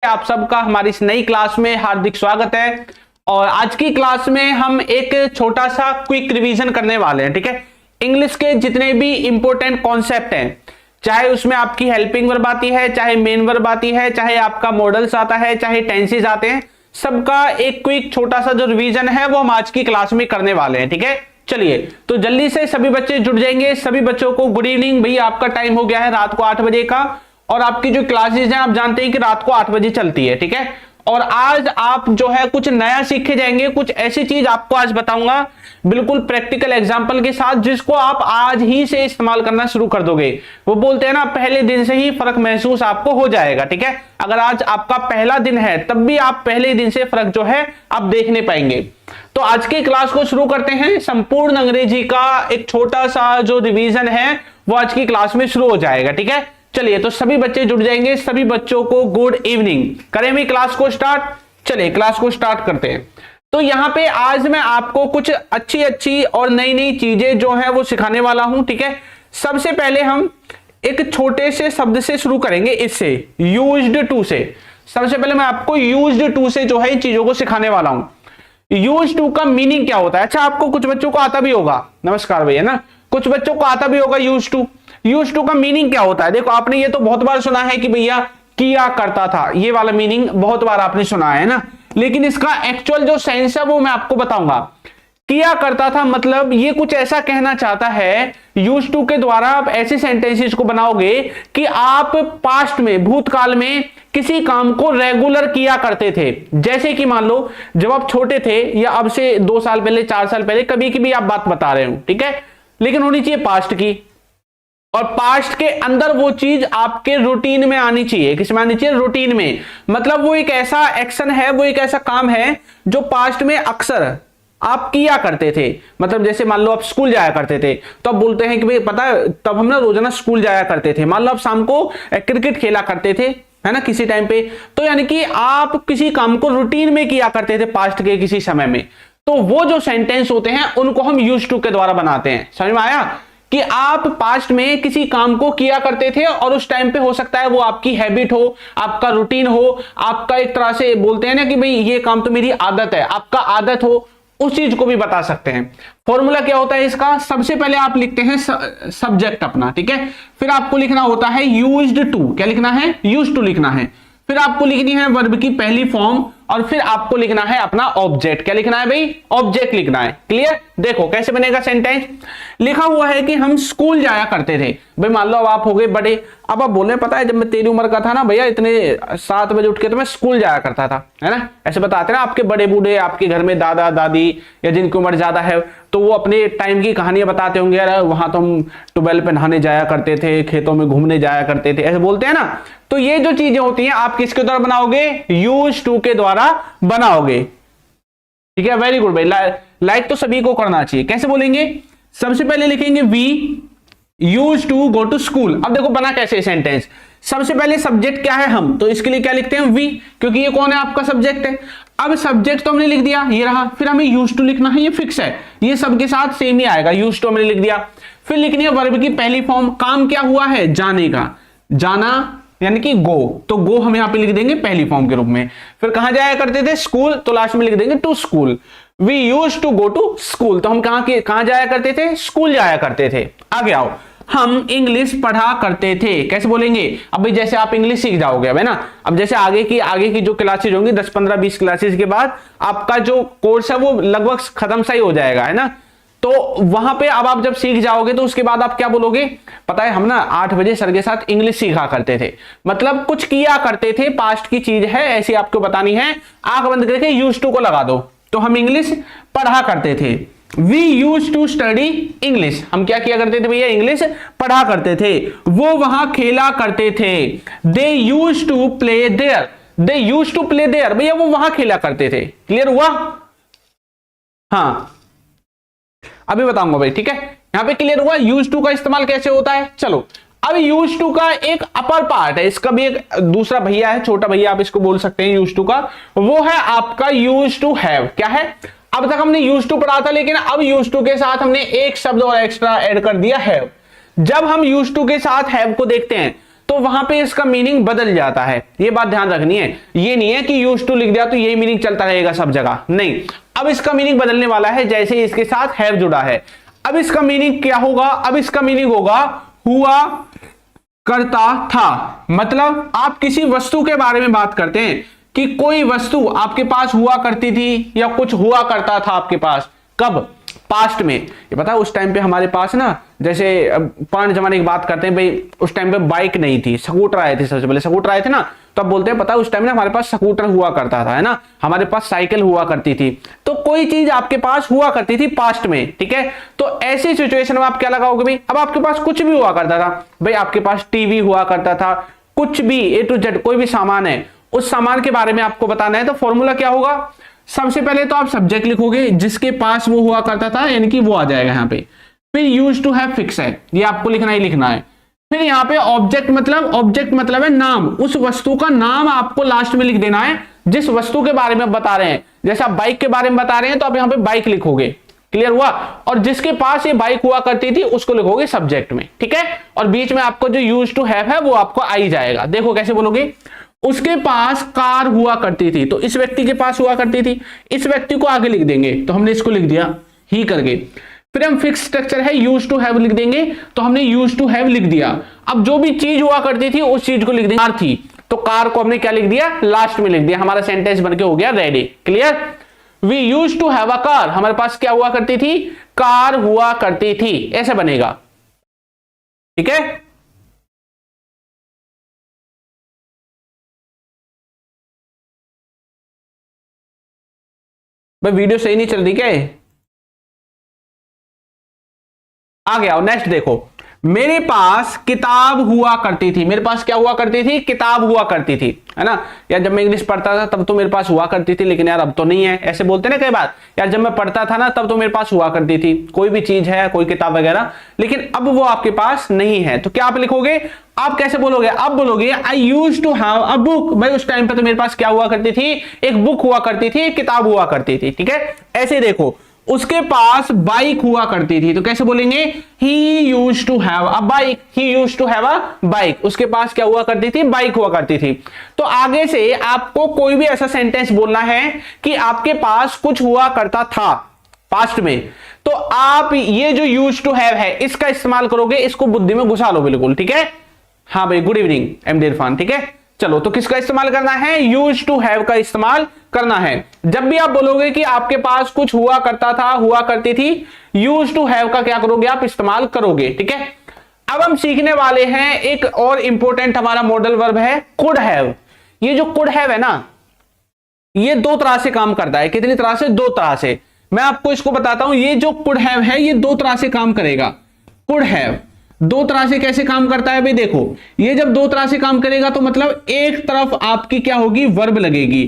आप सबका हमारी इस नई क्लास में हार्दिक स्वागत है। और आज की क्लास में हम एक छोटा सा क्विक रिवीजन करने वाले हैं। ठीक है, इंग्लिश के जितने भी इंपॉर्टेंट कॉन्सेप्ट हैं, चाहे उसमें आपकी हेल्पिंग वर्ब आती है, चाहे मेन वर्ब आती है, चाहे आपका मॉडल्स आता है, चाहे टेंसेस आते हैं, सबका एक क्विक छोटा सा जो रिवीजन है वो हम आज की क्लास में करने वाले हैं। ठीक है, चलिए तो जल्दी से सभी बच्चे जुड़ जाएंगे। सभी बच्चों को गुड इवनिंग। भैया आपका टाइम हो गया है रात को 8 बजे का, और आपकी जो क्लासेज हैं आप जानते हैं कि रात को 8 बजे चलती है। ठीक है, और आज आप जो है कुछ नया सीखे जाएंगे, कुछ ऐसी चीज आपको आज बताऊंगा बिल्कुल प्रैक्टिकल एग्जांपल के साथ, जिसको आप आज ही से इस्तेमाल करना शुरू कर दोगे। वो बोलते हैं ना, पहले दिन से ही फर्क महसूस आपको हो जाएगा। ठीक है, अगर आज आपका पहला दिन है तब भी आप पहले दिन से फर्क जो है आप देखने पाएंगे। तो आज की क्लास को शुरू करते हैं। संपूर्ण अंग्रेजी का एक छोटा सा जो रिवीजन है वो आज की क्लास में शुरू हो जाएगा। ठीक है, चलिए तो सभी बच्चे जुड़ जाएंगे। सभी बच्चों को गुड इवनिंग। करें भी क्लास को स्टार्ट। चलिए क्लास को स्टार्ट करते हैं। तो यहां पे आज मैं आपको कुछ अच्छी अच्छी और नई नई चीजें जो है वो सिखाने वाला हूं। ठीक है, सबसे पहले हम एक छोटे से शब्द से शुरू करेंगे, इससे यूज्ड टू से। सबसे पहले मैं आपको यूज्ड टू से जो है इन चीजों को सिखाने वाला हूं। यूज्ड टू का मीनिंग क्या होता है? अच्छा, आपको कुछ बच्चों को आता भी होगा। नमस्कार भैया ना, कुछ बच्चों को आता भी होगा यूज्ड टू। यूज्ड टू का मीनिंग क्या होता है? देखो, आपने ये तो बहुत बार सुना है कि भैया किया करता था, ये वाला मीनिंग बहुत बार आपने सुना है ना, लेकिन इसका एक्चुअल जो सेंस है वो मैं आपको बताऊंगा। किया करता था मतलब ये कुछ ऐसा कहना चाहता है, यूज्ड टू के द्वारा आप ऐसे सेंटेंसेस को बनाओगे कि आप पास्ट में, भूतकाल में किसी काम को रेगुलर किया करते थे। जैसे कि मान लो जब आप छोटे थे, या अब से 2 साल पहले, 4 साल पहले कभी कभी आप बात बता रहे हो। ठीक है, लेकिन होनी चाहिए पास्ट की, और पास्ट के अंदर वो चीज आपके रूटीन में आनी चाहिए। किसमें आनी चाहिए? रूटीन में। मतलब वो एक ऐसा एक्शन है, वो एक ऐसा काम है जो पास्ट में अक्सर आप किया करते थे। मतलब जैसे मान लो आप स्कूल जाया करते थे, तो आप बोलते हैं कि भाई पता है तब हम ना रोजाना स्कूल जाया करते थे। मान लो आप शाम को क्रिकेट खेला करते थे, है ना, किसी टाइम पे। तो यानी कि आप किसी काम को रूटीन में किया करते थे पास्ट के किसी समय में। तो वो जो सेंटेंस होते हैं उनको हम यूज्ड टू के द्वारा बनाते हैं। समझ में आया कि आप पास्ट में किसी काम को किया करते थे, और उस टाइम पे हो सकता है वो आपकी हैबिट हो, आपका रूटीन हो, आपका एक तरह से बोलते हैं ना कि भाई ये काम तो मेरी आदत है, आपका आदत हो, उस चीज को भी बता सकते हैं। फॉर्मूला क्या होता है इसका? सबसे पहले आप लिखते हैं सब्जेक्ट अपना। ठीक है, फिर आपको लिखना होता है यूज्ड टू। क्या लिखना है? यूज्ड टू लिखना है। फिर आपको लिखनी है वर्ब की पहली फॉर्म, और फिर आपको लिखना है अपना ऑब्जेक्ट। क्या लिखना है भाई? ऑब्जेक्ट लिखना है। क्लियर? देखो कैसे बनेगा सेंटेंस। लिखा हुआ है कि हम स्कूल जाया करते थे। भाई मान लो अब आप हो गए बड़े, अब आप बोल रहे हैं पता है जब मैं तेरी उम्र का था ना भैया, इतने 7 बजे उठ के तो मैं स्कूल जाया करता था, है ना। ऐसे बताते ना आपके बड़े बूढ़े, आपके घर में दादा दादी या जिनकी उम्र ज्यादा है, तो वो अपने टाइम की कहानियां बताते होंगे, यार वहां तो हम ट्यूबवेल पे नहाने जाया करते थे, खेतों में घूमने जाया करते थे, ऐसे बोलते हैं ना। तो ये जो चीजें होती हैं आप किसके द्वारा बनाओगे? यूज्ड टू के द्वारा बनाओगे। ठीक है, वेरी गुड भाई। लाइक तो सभी को करना चाहिए। कैसे बोलेंगे? सबसे पहले लिखेंगे we used to go to school. अब देखो बना कैसे सेंटेंस। सबसे पहले सब्जेक्ट क्या है? हम, तो इसके लिए क्या लिखते हैं? वी, क्योंकि ये कौन है? आपका सब्जेक्ट है। अब सब्जेक्ट तो हमने लिख दिया, ये रहा। फिर हमें यूज्ड टू लिखना है, ये फिक्स है, ये सबके साथ सेम ही आएगा। यूज्ड टू हमने लिख दिया। फिर लिखनी है वर्ब की पहली फॉर्म। काम क्या हुआ है? जाने का। जाना यानी कि गो, तो गो हम यहां पे लिख देंगे पहली फॉर्म के रूप में। फिर कहां जाया करते थे? स्कूल, तो लास्ट में लिख देंगे to school. We used to go to school, तो हम कहां जाया करते थे? स्कूल जाया करते थे। आगे आओ, हम इंग्लिश पढ़ा करते थे। कैसे बोलेंगे? अब भाई जैसे आप इंग्लिश सीख जाओगे, है ना, अब जैसे आगे की जो क्लासेज होंगी 10 15 20 क्लासेज के बाद आपका जो कोर्स है वो लगभग खत्म सा ही हो जाएगा, है ना। तो वहां पे अब आप जब सीख जाओगे तो उसके बाद आप क्या बोलोगे? पता है हम ना 8 बजे सर के साथ इंग्लिश सीखा करते थे। मतलब कुछ किया करते थे, पास्ट की चीज है, ऐसी आपको बतानी है। आंख बंद करके यूज्ड टू को लगा दो, तो हम इंग्लिश पढ़ा करते थे। We used to study English. हम क्या किया करते थे भैया? इंग्लिश पढ़ा करते थे। वो वहां खेला करते थे। They used to play there. They used to play there, भैया वो वहां खेला करते थे। क्लियर हुआ? हाँ, अभी बताऊंगा भाई। ठीक है, यहां पे क्लियर हुआ यूज्ड टू का इस्तेमाल कैसे होता है। चलो, अब यूज्ड टू का एक अपर पार्ट है, इसका भी एक दूसरा भैया है, छोटा भैया आप इसको बोल सकते हैं यूज्ड टू का। वो है आपका यूज्ड टू हैव। क्या है? अब तक हमने यूज्ड टू पढ़ा था, लेकिन अब यूज्ड टू के साथ हमने एक शब्द और एक्स्ट्रा ऐड कर दिया, हैव। जब हम यूज्ड टू के साथ हैव को देखते हैं तो वहां पे इसका मीनिंग बदल जाता है। ये बात ध्यान रखनी है, ये नहीं है कि यूज्ड टू लिख दिया तो यही मीनिंग चलता रहेगा सब जगह, नहीं। अब इसका मीनिंग बदलने वाला है, जैसे इसके साथ हैव जुड़ा है। अब इसका मीनिंग क्या होगा? अब इसका मीनिंग होगा हुआ करता था। मतलब आप किसी वस्तु के बारे में बात करते हैं कि कोई वस्तु आपके पास हुआ करती थी या कुछ हुआ करता था आपके पास, कब? पास्ट में। ये पता है उस टाइम पे हमारे पास ना, जैसे पुराने जमाने की बात करते हैं भाई, उस टाइम पे बाइक नहीं थी, स्कूटर आए थे, सबसे पहले स्कूटर आए थे ना, तो अब बोलते हैं पता है उस टाइम में हमारे पास स्कूटर हुआ करता था, है ना, हमारे पास साइकिल हुआ करती थी। तो कोई चीज आपके पास हुआ करती थी पास्ट में, ठीक है। तो ऐसी सिचुएशन में आप क्या लगाओगे भाई? अब आपके पास कुछ भी हुआ करता था भाई, आपके पास टीवी हुआ करता था, कुछ भी ए टू जेड कोई भी सामान है, उस सामान के बारे में आपको बताना है, तो फॉर्मूला क्या होगा? सबसे पहले तो आप सब्जेक्ट लिखोगे, जिसके पास वो हुआ करता था, यानी कि वो आ जाएगा यहाँ पे। फिर यूज्ड टू हैव फिक्स है, ये आपको लिखना ही लिखना है। फिर यहाँ पे ऑब्जेक्ट मतलब है नाम, उस वस्तु का नाम आपको लास्ट में लिख देना है जिस वस्तु के बारे में बता रहे हैं। जैसे आप बाइक के बारे में बता रहे हैं तो आप यहाँ पे बाइक लिखोगे, क्लियर हुआ। और जिसके पास ये बाइक हुआ करती थी उसको लिखोगे सब्जेक्ट में, ठीक है। और बीच में आपको जो यूज्ड टू हैव है वो आपको आ ही जाएगा। देखो कैसे बोलोगे, उसके पास कार हुआ करती थी, तो इस व्यक्ति के पास हुआ करती थी, इस व्यक्ति को आगे लिख देंगे, तो हमने इसको लिख दिया ही करके। फिर हम फिक्स स्ट्रक्चर है यूज्ड टू हैव लिख देंगे, तो हमने यूज्ड टू हैव लिख दिया। अब जो भी चीज हुआ करती थी उस चीज को लिख देंगे। कार थी तो कार को हमने क्या लिख दिया? लास्ट में लिख दिया, हमारा सेंटेंस बनके हो गया ready, clear. We used to have a car, हमारे पास क्या हुआ करती थी? कार हुआ करती थी, ऐसे बनेगा, ठीक है। भाई वीडियो सही नहीं चल रही क्या? आगे आओ, नेक्स्ट देखो। मेरे पास किताब हुआ करती थी, मेरे पास क्या हुआ करती थी? किताब हुआ करती थी, है ना। यार जब मैं इंग्लिश पढ़ता था तब तो मेरे पास हुआ करती थी, लेकिन यार अब तो नहीं है, ऐसे बोलते ना कई बार, यार जब मैं पढ़ता था ना तब तो मेरे पास हुआ करती थी, कोई भी चीज है, कोई किताब वगैरह, लेकिन अब वो आपके पास नहीं है। तो क्या आप लिखोगे? आप कैसे बोलोगे? आप बोलोगे I used to have a book. भाई उस टाइम पे तो मेरे पास क्या हुआ करती थी? एक बुक हुआ करती थी, एक किताब हुआ करती थी, ठीक है। ऐसे देखो, उसके पास बाइक हुआ करती थी, तो कैसे बोलेंगे? He used to have a bike, he used to have a bike. उसके पास क्या हुआ करती थी? बाइक हुआ करती थी। तो आगे से आपको कोई भी ऐसा सेंटेंस बोलना है कि आपके पास कुछ हुआ करता था पास्ट में, तो आप ये जो यूज्ड टू हैव है इसका इस्तेमाल करोगे, इसको बुद्धि में घुसा लो बिल्कुल, ठीक है। हाँ भाई, गुड इवनिंग एमडी इरफान, ठीक है। चलो, तो किसका इस्तेमाल करना है? यूज्ड टू हैव का इस्तेमाल करना है। जब भी आप बोलोगे कि आपके पास कुछ हुआ करता था, हुआ करती थी, यूज्ड टू हैव का क्या करोगे? आप इस्तेमाल करोगे, ठीक है। अब हम सीखने वाले हैं एक और इंपॉर्टेंट हमारा मॉडल वर्ब है कुड हैव। ये जो कुड हैव है ना, ये दो तरह से काम करता है। कितनी तरह से? दो तरह से। मैं आपको इसको बताता हूं। ये जो कुड हैव है ये दो तरह से काम करेगा। कुड हैव दो तरह से कैसे काम करता है भाई? देखो, ये जब दो तरह से काम करेगा तो मतलब एक तरफ आपकी क्या होगी? वर्ब लगेगी,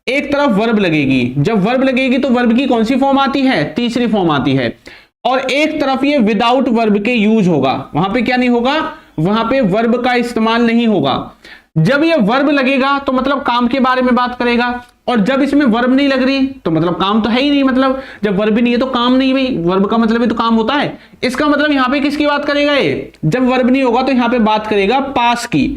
एक तरफ वर्ब लगेगी। जब वर्ब लगेगी तो वर्ब की कौन सी फॉर्म आती है? तीसरी फॉर्म आती है। और एक तरफ ये विदाउट वर्ब के यूज होगा, वहां पे क्या नहीं होगा? वहां पे वर्ब का इस्तेमाल नहीं होगा। जब ये वर्ब लगेगा तो मतलब काम के बारे में बात करेगा, और जब इसमें वर्ब नहीं लग रही तो मतलब काम तो है ही नहीं। मतलब जब वर्ब नहीं है तो काम नहीं, भाई वर्ब का मतलब ही तो काम होता है। इसका मतलब यहां पे किसकी बात करेगा? ये जब वर्ब नहीं होगा तो यहां पे बात करेगा पास की,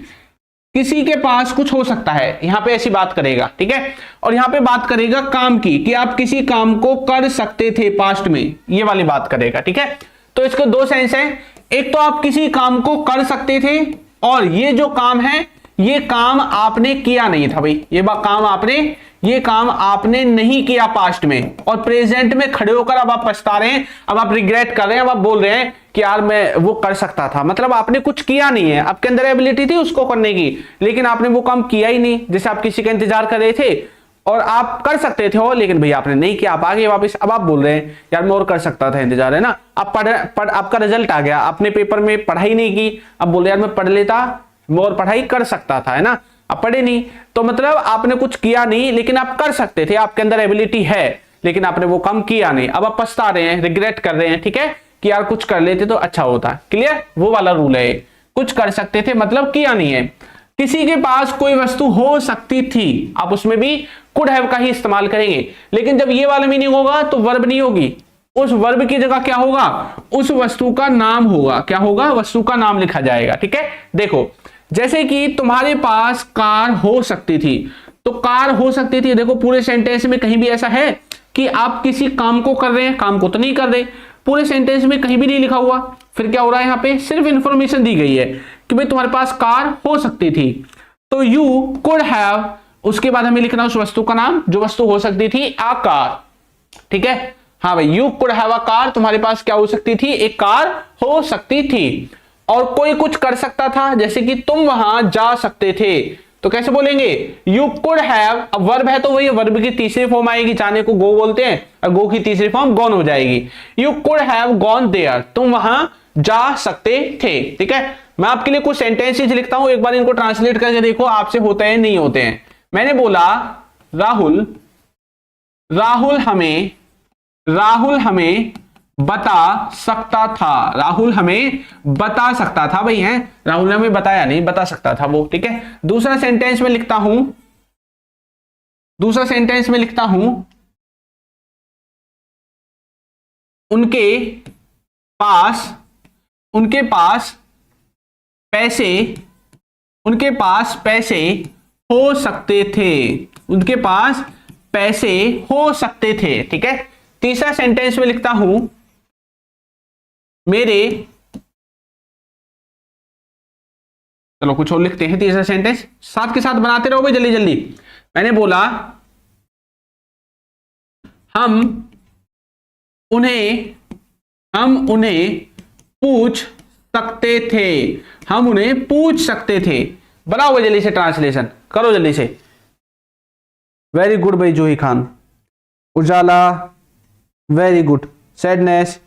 किसी के पास कुछ हो सकता है, यहां पे ऐसी बात करेगा, ठीक है। और यहां पे बात करेगा काम की, कि आप किसी काम को कर सकते थे पास्ट में, ये वाली बात करेगा, ठीक है। तो इसके दो सेंस हैं, एक तो आप किसी काम को कर सकते थे, और ये जो काम है ये काम आपने किया नहीं था भाई, ये काम आपने नहीं किया पास्ट में, और प्रेजेंट में खड़े होकर अब आप पछता रहे हैं, अब आप रिग्रेट कर रहे हैं, अब आप बोल रहे हैं कि यार मैं वो कर सकता था। मतलब आपने कुछ किया नहीं है, आपके अंदर एबिलिटी थी उसको करने की, लेकिन आपने वो काम किया ही नहीं। जैसे आप किसी का इंतजार कर रहे थे और आप कर सकते थे, लेकिन भाई आपने नहीं किया, आप आगे वापस अब आप बोल रहे हैं यार मैं और कर सकता था, इंतजार है ना। आप आपका रिजल्ट आ गया, आपने पेपर में पढ़ाई नहीं की, अब बोल रहे यार मैं पढ़ लेता, मैं और पढ़ाई कर सकता था, है ना। आप पढ़े नहीं तो मतलब आपने कुछ किया नहीं, लेकिन आप कर सकते थे, आपके अंदर एबिलिटी है, लेकिन आपने वो काम किया नहीं। अब आप पछता रहे हैं, रिग्रेट कर रहे हैं, ठीक है, कि यार कुछ कर लेते तो अच्छा होता। क्लियर? वो वाला रूल है, कुछ कर सकते थे मतलब किया नहीं है। किसी के पास कोई वस्तु हो सकती थी, आप उसमें भी कुड हैव का ही इस्तेमाल करेंगे, लेकिन जब ये वाला मीनिंग होगा तो वर्ब नहीं होगी, उस वर्ब की जगह क्या होगा? उस वस्तु का नाम होगा। क्या होगा? वस्तु का नाम लिखा जाएगा, ठीक है। देखो जैसे कि तुम्हारे पास कार हो सकती थी, तो कार हो सकती थी, देखो पूरे सेंटेंस में कहीं भी ऐसा है कि आप किसी काम को कर रहे हैं, काम को तो नहीं कर रहे, पूरे सेंटेंस में कहीं भी नहीं लिखा हुआ। फिर क्या हो रहा है, यहां पे सिर्फ इंफॉर्मेशन दी गई है कि भाई तुम्हारे पास कार हो सकती थी। तो यू कुड हैव, उसके बाद हमें लिखना उस वस्तु का नाम जो वस्तु हो सकती थी, आ कार। ठीक है, हाँ भाई, you could have a car, तुम्हारे पास क्या हो सकती थी, एक कार हो सकती थी। और कोई कुछ कर सकता था, जैसे कि तुम वहां जा सकते थे, तो कैसे बोलेंगे, यू कुड हैव। अब वर्ब है तो वही वर्ब की तीसरी फॉर्म आएगी, जाने को गो बोलते हैं, और गो की तीसरी फॉर्म गॉन हो जाएगी। You could have gone there, तुम वहां जा सकते थे। ठीक है, मैं आपके लिए कुछ सेंटेंसेस लिखता हूं, एक बार इनको ट्रांसलेट करके देखो आपसे होते हैं नहीं होते हैं। मैंने बोला राहुल हमें बता सकता था, राहुल हमें बता सकता था, भाई है, राहुल ने हमें बताया नहीं, बता सकता था वो। ठीक है, दूसरा सेंटेंस में लिखता हूं उनके पास पैसे हो सकते थे, उनके पास पैसे हो सकते थे। ठीक है, तीसरा सेंटेंस में लिखता हूं चलो कुछ और लिखते हैं, तीसरा सेंटेंस साथ के साथ बनाते रहो भाई जल्दी जल्दी। मैंने बोला हम उन्हें पूछ सकते थे, बनाओ जल्दी से, ट्रांसलेशन करो जल्दी से। वेरी गुड भाई जूही खान। उजाला, वेरी गुड। सैडनेस,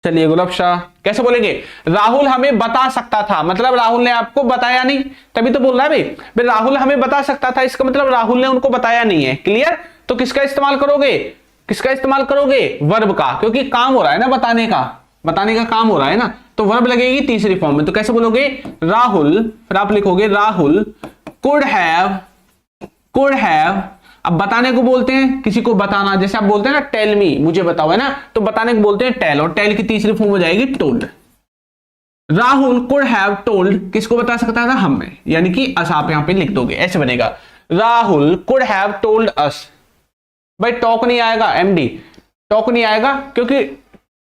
चलिए गुलाब शाह, कैसे बोलेंगे, राहुल हमें बता सकता था, मतलब राहुल ने आपको बताया नहीं, तभी तो बोल रहा है भाई राहुल हमें बता सकता था, इसका मतलब राहुल ने उनको बताया नहीं है। क्लियर, तो किसका इस्तेमाल करोगे, वर्ब का, क्योंकि काम हो रहा है ना बताने का काम हो रहा है ना, तो वर्ब लगेगी तीसरी फॉर्म में। तो कैसे बोलोगे, राहुल, फिर आप लिखोगे राहुल कुड हैव। अब बताने को बोलते हैं, किसी को बताना, जैसे आप बोलते हैं ना टेल मी, मुझे बताओ, है ना, तो बताने को बोलते हैं टेल, और टेल की तीसरी फॉर्म हो जाएगी told. Rahul could have told, किसको बता सकता था, हमें, यानी कि अस आप यहां पे लिख दोगे, ऐसे बनेगा, Rahul could have told us. भाई टॉक नहीं आएगा, एमडी टॉक नहीं आएगा, क्योंकि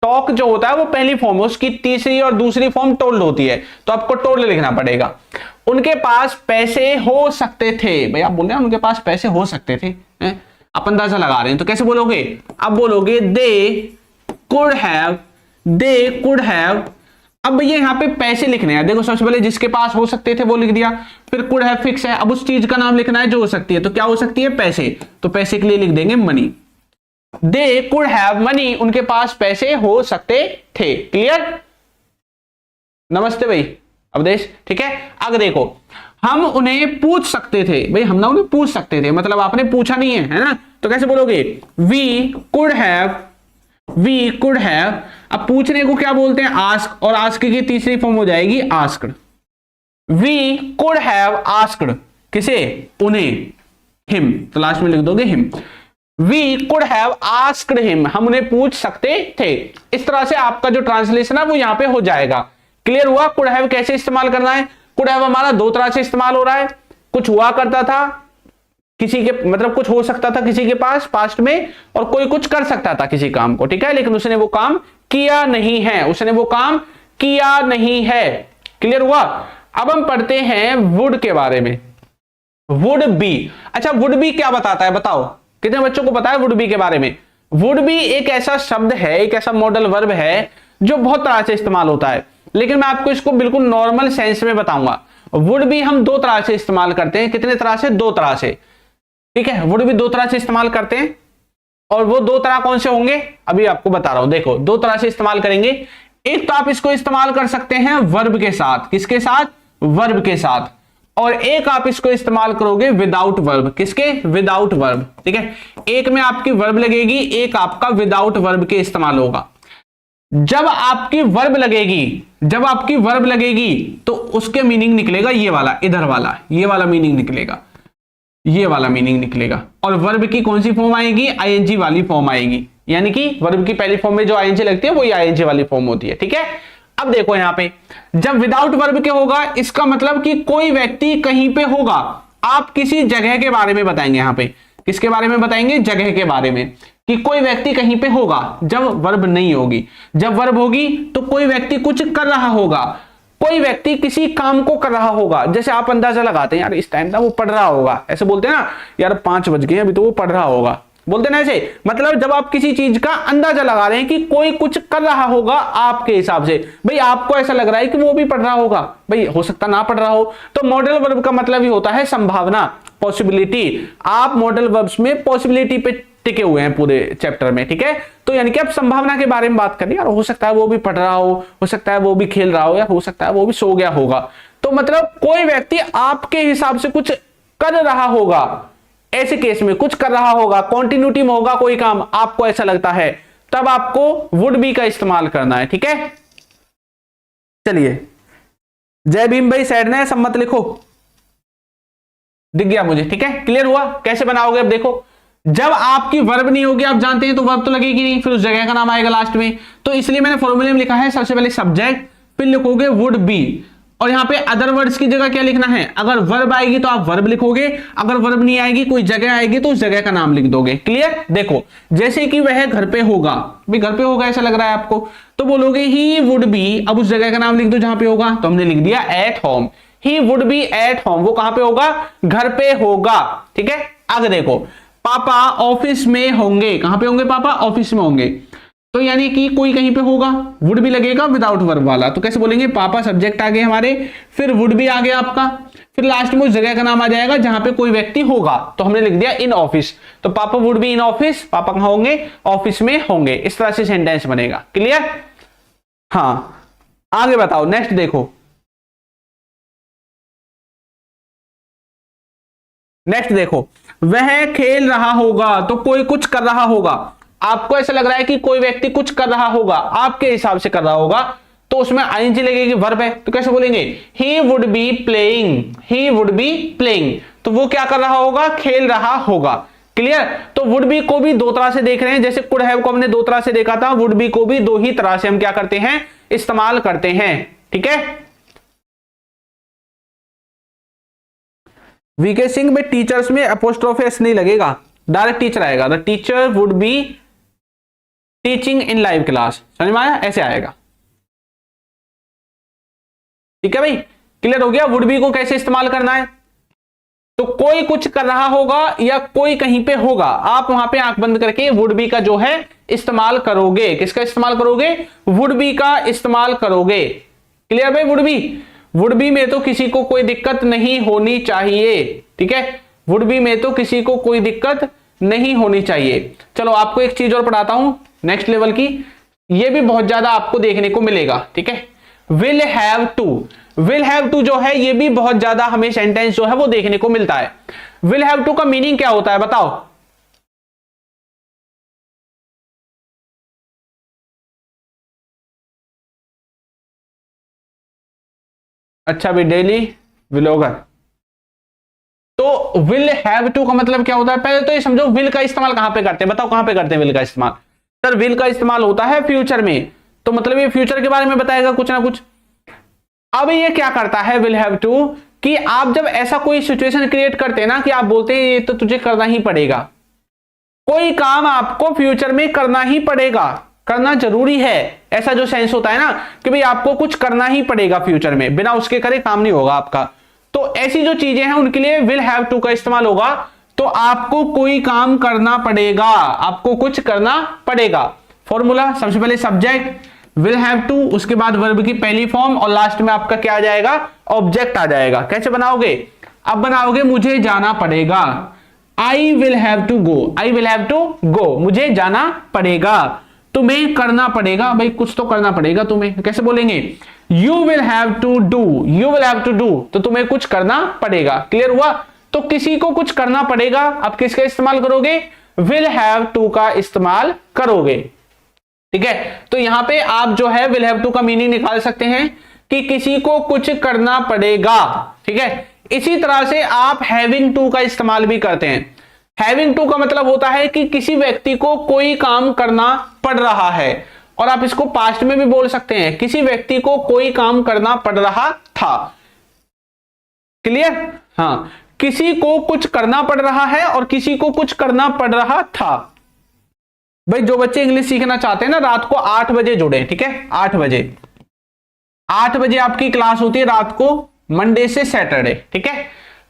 टॉक जो होता है वो पहली फॉर्म है, उसकी तीसरी और दूसरी फॉर्म टोल्ड होती है, तो आपको टोल्ड लिखना पड़ेगा। उनके पास पैसे हो सकते थे, भाई आप बोल रहे हैं उनके पास पैसे हो सकते थे, आप अंदाजा लगा रहे हैं, तो कैसे बोलोगे, आप बोलोगे दे कुड हैव। अब भैया यहाँ पे पैसे लिखने हैं, देखो सबसे पहले जिसके पास हो सकते थे वो लिख दिया, फिर कुड हैव फिक्स है, अब उस चीज का नाम लिखना है जो हो सकती है, तो क्या हो सकती है, पैसे, तो पैसे के लिए लिख देंगे money. They could have money, उनके पास पैसे हो सकते थे। क्लियर, नमस्ते भाई अवधेश। ठीक है, आगे देखो, हम उन्हें पूछ सकते थे, भाई हम ना उन्हें पूछ सकते थे, मतलब आपने पूछा नहीं है ना, तो कैसे बोलोगे, वी कुड हैव। अब पूछने को क्या बोलते हैं, आस्क, और आस्क की तीसरी फॉर्म हो जाएगी asked. We could have asked, किसे, उन्हें, हिम, तो लास्ट में लिख दोगे him. We could have asked him, हम उन्हें पूछ सकते थे। इस तरह से आपका जो ट्रांसलेशन है वो यहां पे हो जाएगा। क्लियर हुआ, कुड हैव कैसे इस्तेमाल करना है। कुड हैव हमारा दो तरह से इस्तेमाल हो रहा है, कुछ हुआ करता था किसी के, मतलब कुछ हो सकता था किसी के पास पास्ट में, और कोई कुछ कर सकता था किसी काम को, ठीक है, लेकिन उसने वो काम किया नहीं है, क्लियर हुआ। अब हम पढ़ते हैं वुड के बारे में, वुड बी। अच्छा, वुड बी क्या बताता है, बताओ कितने बच्चों को पता है वुड बी के बारे में। वुड बी एक ऐसा शब्द है, एक ऐसा मॉडल वर्ब है जो बहुत तरह से इस्तेमाल होता है, लेकिन मैं आपको इसको बिल्कुल नॉर्मल सेंस में बताऊंगा। वुड बी हम दो तरह से इस्तेमाल करते हैं, कितने तरह से, दो तरह से, ठीक है, वुड बी दो तरह से इस्तेमाल करते हैं, और वो दो तरह कौन से होंगे अभी आपको बता रहा हूं। देखो, दो तरह से इस्तेमाल करेंगे। एक तो आप इसको इस्तेमाल कर सकते हैं वर्ब के साथ, किसके साथ, वर्ब के साथ, और एक आप इसको इस्तेमाल करोगे विदाउट वर्ब, किसके, विदाउट वर्ब, ठीक है। एक में आपकी वर्ब लगेगी, एक आपका विदाउट वर्ब के इस्तेमाल होगा। जब आपकी वर्ब लगेगी तो उसके मीनिंग निकलेगा ये वाला, इधर वाला, ये वाला मीनिंग निकलेगा, और वर्ब की कौन सी फॉर्म आएगी, आईएनजी वाली फॉर्म आएगी, यानी कि वर्ब की पहली फॉर्म में जो आईएनजी लगती है वो आईएनजी वाली फॉर्म होती है, ठीक है। अब देखो यहां पे जब विदाउट वर्ब के होगा, इसका मतलब कि कोई व्यक्ति कहीं पे होगा। आप किसी जगह के बारे में बताएंगे, यहां पे किसके बारे में बताएंगे, जगह के बारे में, कि कोई व्यक्ति कहीं पे होगा जब वर्ब नहीं होगी। जब वर्ब होगी तो कोई व्यक्ति कुछ कर रहा होगा, कोई व्यक्ति किसी काम को कर रहा होगा। जैसे आप अंदाजा लगाते हैं यार इस टाइम ना वो पढ़ रहा होगा, ऐसे बोलते हैं ना यार 5 बज गए अभी तो वो पढ़ रहा होगा, बोलते ना ऐसे। मतलब जब आप किसी चीज का अंदाजा लगा रहे हैं कि कोई कुछ कर रहा होगा आपके हिसाब से, भाई आपको ऐसा लग रहा है कि वो भी पढ़ रहा होगा, भाई हो सकता ना पढ़ रहा हो। तो मॉडल वर्ब का मतलब ही होता है संभावना, पॉसिबिलिटी। आप मॉडल वर्ब्स में पॉसिबिलिटी पे टिके हुए हैं पूरे चैप्टर में, ठीक है। तो यानी कि आप संभावना के बारे में बात करें, यार हो सकता है वो भी पढ़ रहा हो सकता है वो भी खेल रहा हो, या हो सकता है वो भी सो गया होगा। तो मतलब कोई व्यक्ति आपके हिसाब से कुछ कर रहा होगा, ऐसे केस में कुछ कर रहा होगा, कॉन्टिन्यूटी में होगा कोई काम, आपको ऐसा लगता है, तब आपको वुड बी का इस्तेमाल करना है, ठीक है। चलिए, जय भीम भाई सैड ने सब मत लिखो, दिख गया मुझे, ठीक है। क्लियर हुआ कैसे बनाओगे। अब देखो जब आपकी वर्ब नहीं होगी, आप जानते हैं तो वर्ब तो लगेगी नहीं, फिर उस जगह का नाम आएगा लास्ट में, तो इसलिए मैंने फॉर्मूले में लिखा है सबसे पहले सब्जेक्ट, फिर लिखोगे वुड बी, और यहां पे अदर वर्ड्स की जगह क्या लिखना है, अगर वर्ब आएगी तो आप वर्ब लिखोगे, अगर वर्ब नहीं आएगी कोई जगह आएगी तो उस जगह का नाम लिख दोगे। क्लियर। देखो जैसे कि वह घर पे होगा, भी घर पे होगा ऐसा लग रहा है आपको, तो बोलोगे ही वुड बी, अब उस जगह का नाम लिख दो जहां पे होगा, तो हमने लिख दिया at home, he would be at home, वो कहां पे होगा, घर पे होगा, ठीक है। आगे देखो पापा ऑफिस में होंगे, कहां पे होंगे पापा, ऑफिस में होंगे, तो यानी कि कोई कहीं पे होगा, वुड भी लगेगा विदाउट वर्ब वाला, तो कैसे बोलेंगे, पापा सब्जेक्ट आ गए हमारे, फिर वुड भी आ गया आपका, फिर लास्ट में उस जगह का नाम आ जाएगा जहां पे कोई व्यक्ति होगा, तो हमने लिख दिया इन ऑफिस, तो पापा वुड बी इन ऑफिस, पापा कहां होंगे, ऑफिस में होंगे। इस तरह से सेंटेंस बनेगा। क्लियर। हाँ आगे बताओ, नेक्स्ट देखो, नेक्स्ट देखो, वह खेल रहा होगा, तो कोई कुछ कर रहा होगा, आपको ऐसा लग रहा है कि कोई व्यक्ति कुछ कर रहा होगा, आपके हिसाब से कर रहा होगा, तो उसमें आईएनजी लगेगी, वर्ब है, तो कैसे बोलेंगे, ही would be playing, he would be playing, तो वो क्या कर रहा होगा, खेल रहा होगा। क्लियर। तो वुड बी को भी दो तरह से देख रहे हैं, जैसे कुड हैव को हमने दो तरह से देखा था, वुड बी को भी दो ही तरह से हम क्या करते हैं, इस्तेमाल करते हैं, ठीक है। वीके सिंह में टीचर्स में अपोस्ट्रोफी एस नहीं लगेगा, डायरेक्ट टीचर आएगा, the teacher would be teaching in live class, समझ में आया, ऐसे आएगा, ठीक है भाई। क्लियर हो गया। वुड बी को कैसे इस्तेमाल करना है, तो कोई कुछ कर रहा होगा या कोई कहीं पे होगा, आप वहां पे आंख बंद करके वुड बी का जो है इस्तेमाल करोगे। किसका इस्तेमाल करोगे, वुड बी का इस्तेमाल करोगे। क्लियर भाई। वुड बी में तो किसी को कोई दिक्कत नहीं होनी चाहिए, ठीक है, वुड बी में तो किसी को कोई दिक्कत नहीं होनी चाहिए। चलो आपको एक चीज और पढ़ाता हूं नेक्स्ट लेवल की, ये भी बहुत ज्यादा आपको देखने को मिलेगा, ठीक है। विल हैव टू जो है ये भी बहुत ज्यादा हमें सेंटेंस जो है वो देखने को मिलता है। विल हैव टू का मीनिंग क्या होता है बताओ। अच्छा भी डेली विलोगर, तो विल हैव टू का मतलब क्या होता है, पहले तो ये समझो विल का इस्तेमाल कहां पे करते हैं, बताओ कहां पे करते हैं विल का इस्तेमाल। सर विल का इस्तेमाल होता है फ्यूचर में, तो मतलब ये फ्यूचर के बारे में बताएगा कुछ ना कुछ। अब ये क्या करता है विल हैव टू, कि आप जब ऐसा कोई सिचुएशन क्रिएट करते हैं ना कि आप बोलते हैं ये तो तुझे करना ही पड़ेगा, कोई काम आपको फ्यूचर में करना ही पड़ेगा, करना जरूरी है, ऐसा जो सेंस होता है ना कि भाई आपको कुछ करना ही पड़ेगा फ्यूचर में, बिना उसके करे काम नहीं होगा आपका, तो ऐसी जो चीजें हैं उनके लिए विल हैव टू का इस्तेमाल होगा। तो आपको कोई काम करना पड़ेगा, आपको कुछ करना पड़ेगा। फॉर्मूला सबसे पहले सब्जेक्ट विल हैव टू, उसके बाद वर्ब की पहली फॉर्म, और लास्ट में आपका क्या आ जाएगा, ऑब्जेक्ट आ जाएगा। कैसे बनाओगे, अब बनाओगे मुझे जाना पड़ेगा, I will have to go, I will have to go, मुझे जाना पड़ेगा। तुम्हें करना पड़ेगा, भाई कुछ तो करना पड़ेगा तुम्हें, कैसे बोलेंगे, you will have to do, you will have to do, तो तुम्हें कुछ करना पड़ेगा। क्लियर हुआ। तो किसी को कुछ करना पड़ेगा, अब किसका इस्तेमाल करोगे, विल हैव टू का इस्तेमाल करोगे, ठीक है। तो यहां पे आप जो है विल हैव टू का मीनिंग निकाल सकते हैं कि किसी को कुछ करना पड़ेगा, ठीक है। इसी तरह से आप हैविंग टू का इस्तेमाल भी करते हैं। हैविंग टू का मतलब होता है कि किसी व्यक्ति को कोई काम करना पड़ रहा है, और आप इसको पास्ट में भी बोल सकते हैं, किसी व्यक्ति को कोई काम करना पड़ रहा था। क्लियर? हाँ, किसी को कुछ करना पड़ रहा है और किसी को कुछ करना पड़ रहा था। भाई जो बच्चे इंग्लिश सीखना चाहते हैं ना, रात को 8 बजे जुड़े, ठीक है? 8 बजे 8 बजे आपकी क्लास होती है रात को, मंडे से सैटरडे, ठीक है?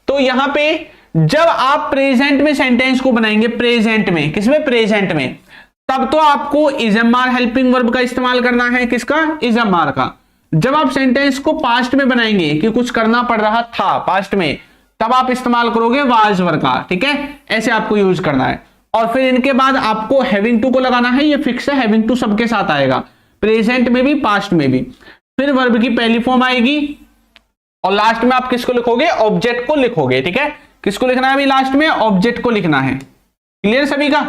तो यहां पे जब आप प्रेजेंट में सेंटेंस को बनाएंगे, प्रेजेंट में, किसमें? प्रेजेंट में, तब तो आपको is am are helping verb का इस्तेमाल करना है। किसका? इज एम आर का। जब आप सेंटेंस को पास्ट में बनाएंगे कि कुछ करना पड़ रहा था पास्ट में, तब आप इस्तेमाल करोगे वाज वर्ब का, ठीक है? ऐसे आपको यूज करना है। और फिर इनके बाद आपको हैविंग टू को लगाना है, ये फिक्स है, हैविंग टू सबके साथ आएगा, प्रेजेंट में भी पास्ट में भी। फिर वर्ब की पहली फॉर्म आएगी और लास्ट में आप किसको लिखोगे? ऑब्जेक्ट को लिखोगे, ठीक है? किसको लिखना है अभी लास्ट में? ऑब्जेक्ट को लिखना है। क्लियर सभी का?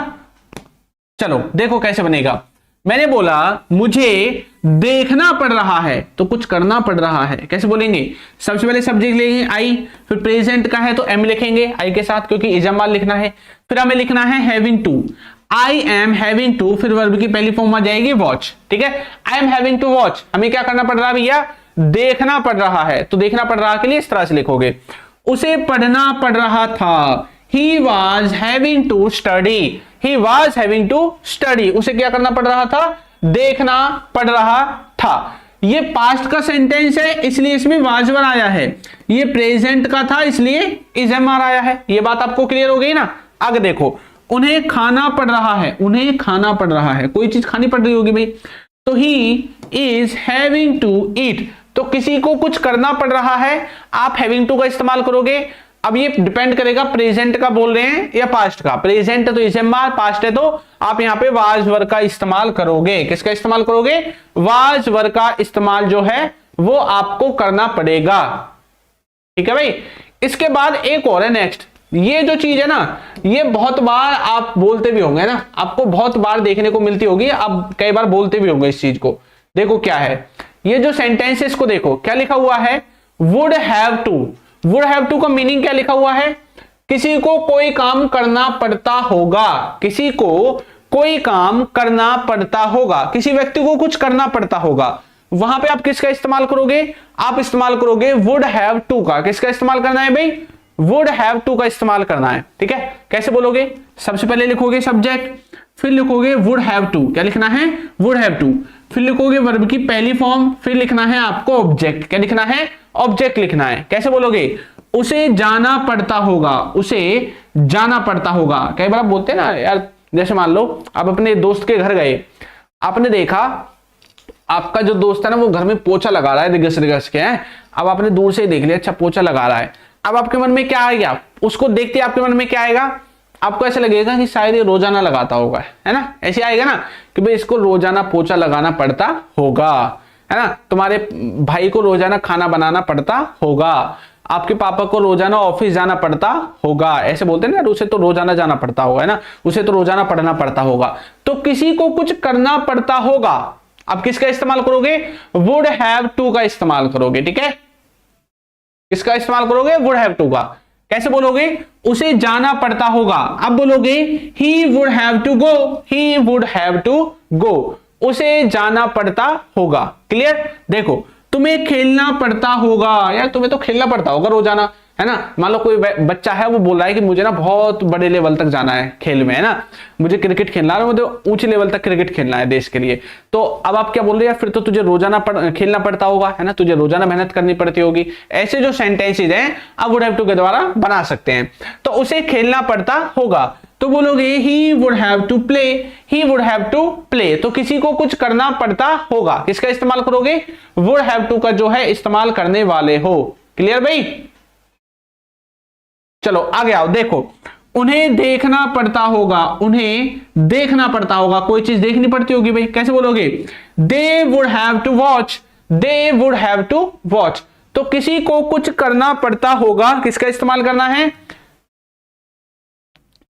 चलो देखो कैसे बनेगा। मैंने बोला मुझे देखना पड़ रहा है, तो कुछ करना पड़ रहा है, कैसे बोलेंगे? सबसे पहले सब्जेक्ट लेंगे आई, फिर प्रेजेंट का है तो एम लिखेंगे आई के साथ, क्योंकि इज एम आर लिखना है। फिर हमें लिखना है having to, I am having to, फिर वर्ब की पहली फॉर्म आ जाएगी वॉच, ठीक है? I am having to watch, हमें क्या करना पड़ रहा है भैया? देखना पड़ रहा है। तो देखना पड़ रहा के लिए इस तरह से लिखोगे, उसे पढ़ना पड़ रहा था, he was having to study, he was having to study, उसे क्या करना पड़ रहा था? देखना पड़ रहा था। ये पास्ट का सेंटेंस है इसलिए इसमें वाज वर्ब आया है, ये प्रेजेंट का था इसलिए इज एम आर आया है। ये बात आपको क्लियर हो गई ना? आगे देखो, उन्हें खाना पड़ रहा है, उन्हें खाना पड़ रहा है, कोई चीज खानी पड़ रही होगी भाई, तो he is having to eat, तो किसी को कुछ करना पड़ रहा है, आप हैविंग टू का इस्तेमाल करोगे। अब ये डिपेंड करेगा प्रेजेंट का बोल रहे हैं या पास्ट का। प्रेजेंट है तो इज एम आर, पास्ट है तो आप यहां पे वाज वर्ब का इस्तेमाल करोगे। किसका इस्तेमाल करोगे? वाज वर्ब का इस्तेमाल जो है वो आपको करना पड़ेगा, ठीक है भाई? इसके बाद एक और है नेक्स्ट, ये जो चीज है ना, ये बहुत बार आप बोलते भी होंगे ना, आपको बहुत बार देखने को मिलती होगी, आप कई बार बोलते भी होंगे इस चीज को। देखो क्या है, ये जो सेंटेंसेस को देखो क्या लिखा हुआ है? Would have to. Would have to का मीनिंग क्या लिखा हुआ है? किसी को कोई काम करना पड़ता होगा, किसी को कोई काम करना पड़ता होगा, किसी व्यक्ति को कुछ करना पड़ता होगा। वहां पे आप किसका इस्तेमाल करोगे? आप इस्तेमाल करोगे वुड हैव टू का। किसका इस्तेमाल करना है भाई? वुड हैव टू का इस्तेमाल करना है, ठीक है? कैसे बोलोगे? सबसे पहले लिखोगे सब्जेक्ट, फिर लिखोगे वुड हैव टू, क्या लिखना है? वुड हैव टू, फिर लिखोगे वर्ब की पहली फॉर्म, फिर लिखना है आपको ऑब्जेक्ट, क्या लिखना है? ऑब्जेक्ट लिखना है। कैसे बोलोगे? उसे जाना पड़ता होगा, उसे जाना पड़ता होगा। कई बार आप बोलते हैं ना यार, जैसे मान लो आप अपने दोस्त के घर गए, आपने देखा आपका जो दोस्त है ना वो घर में पोछा लगा रहा है, दिगस दिगस के हैं। अब आपने दूर से ही देख लिया, अच्छा पोछा लगा रहा है। अब आपके मन में क्या आएगा? उसको देखते आपके मन में क्या आएगा? आपको ऐसा लगेगा कि शायद ये रोजाना लगाता होगा, है ना? ऐसे आएगा ना कि भाई इसको रोजाना पोछा लगाना पड़ता होगा, है ना? तुम्हारे भाई को रोजाना खाना बनाना पड़ता होगा, आपके पापा को रोजाना ऑफिस जाना पड़ता होगा, ऐसे बोलते हैं ना, उसे तो रोजाना जाना पड़ता होगा, है ना? उसे तो रोजाना पढ़ना पड़ता होगा। तो किसी को कुछ करना पड़ता होगा, आप किसका इस्तेमाल करोगे? वुड हैव टू का इस्तेमाल करोगे, ठीक है? किसका इस्तेमाल करोगे? वुड हैव टू का। कैसे बोलोगे? उसे जाना पड़ता होगा। अब बोलोगे he would have to go, he would have to go, उसे जाना पड़ता होगा। क्लियर? देखो, तुम्हें खेलना पड़ता होगा, यार तुम्हें तो खेलना पड़ता होगा रोजाना, है ना? मान लो कोई बच्चा है वो बोल रहा है कि मुझे ना बहुत बड़े लेवल तक जाना है खेल में, है ना? मुझे क्रिकेट खेलना है, मुझे ऊंचे लेवल तक क्रिकेट खेलना है देश के लिए। तो अब आप क्या बोल रहे हैं? फिर तो तुझे रोजाना खेलना पड़ता होगा, है ना? तुझे रोजाना मेहनत करनी पड़ती होगी। ऐसे जो सेंटेंसेज हैं आप वुड हैव टू के द्वारा बना सकते हैं। तो उसे खेलना पड़ता होगा, तो बोलोगे he would have to play, he would have to play, तो किसी को कुछ करना पड़ता होगा। किसका इस्तेमाल करोगे? वुड हैव टू का जो है इस्तेमाल करने वाले हो। क्लियर भाई? चलो आगे आओ। देखो, उन्हें देखना पड़ता होगा, उन्हें देखना पड़ता होगा, कोई चीज देखनी पड़ती होगी भाई। कैसे बोलोगे? They would have to watch, they would have to watch, तो किसी को कुछ करना पड़ता होगा। किसका इस्तेमाल करना है?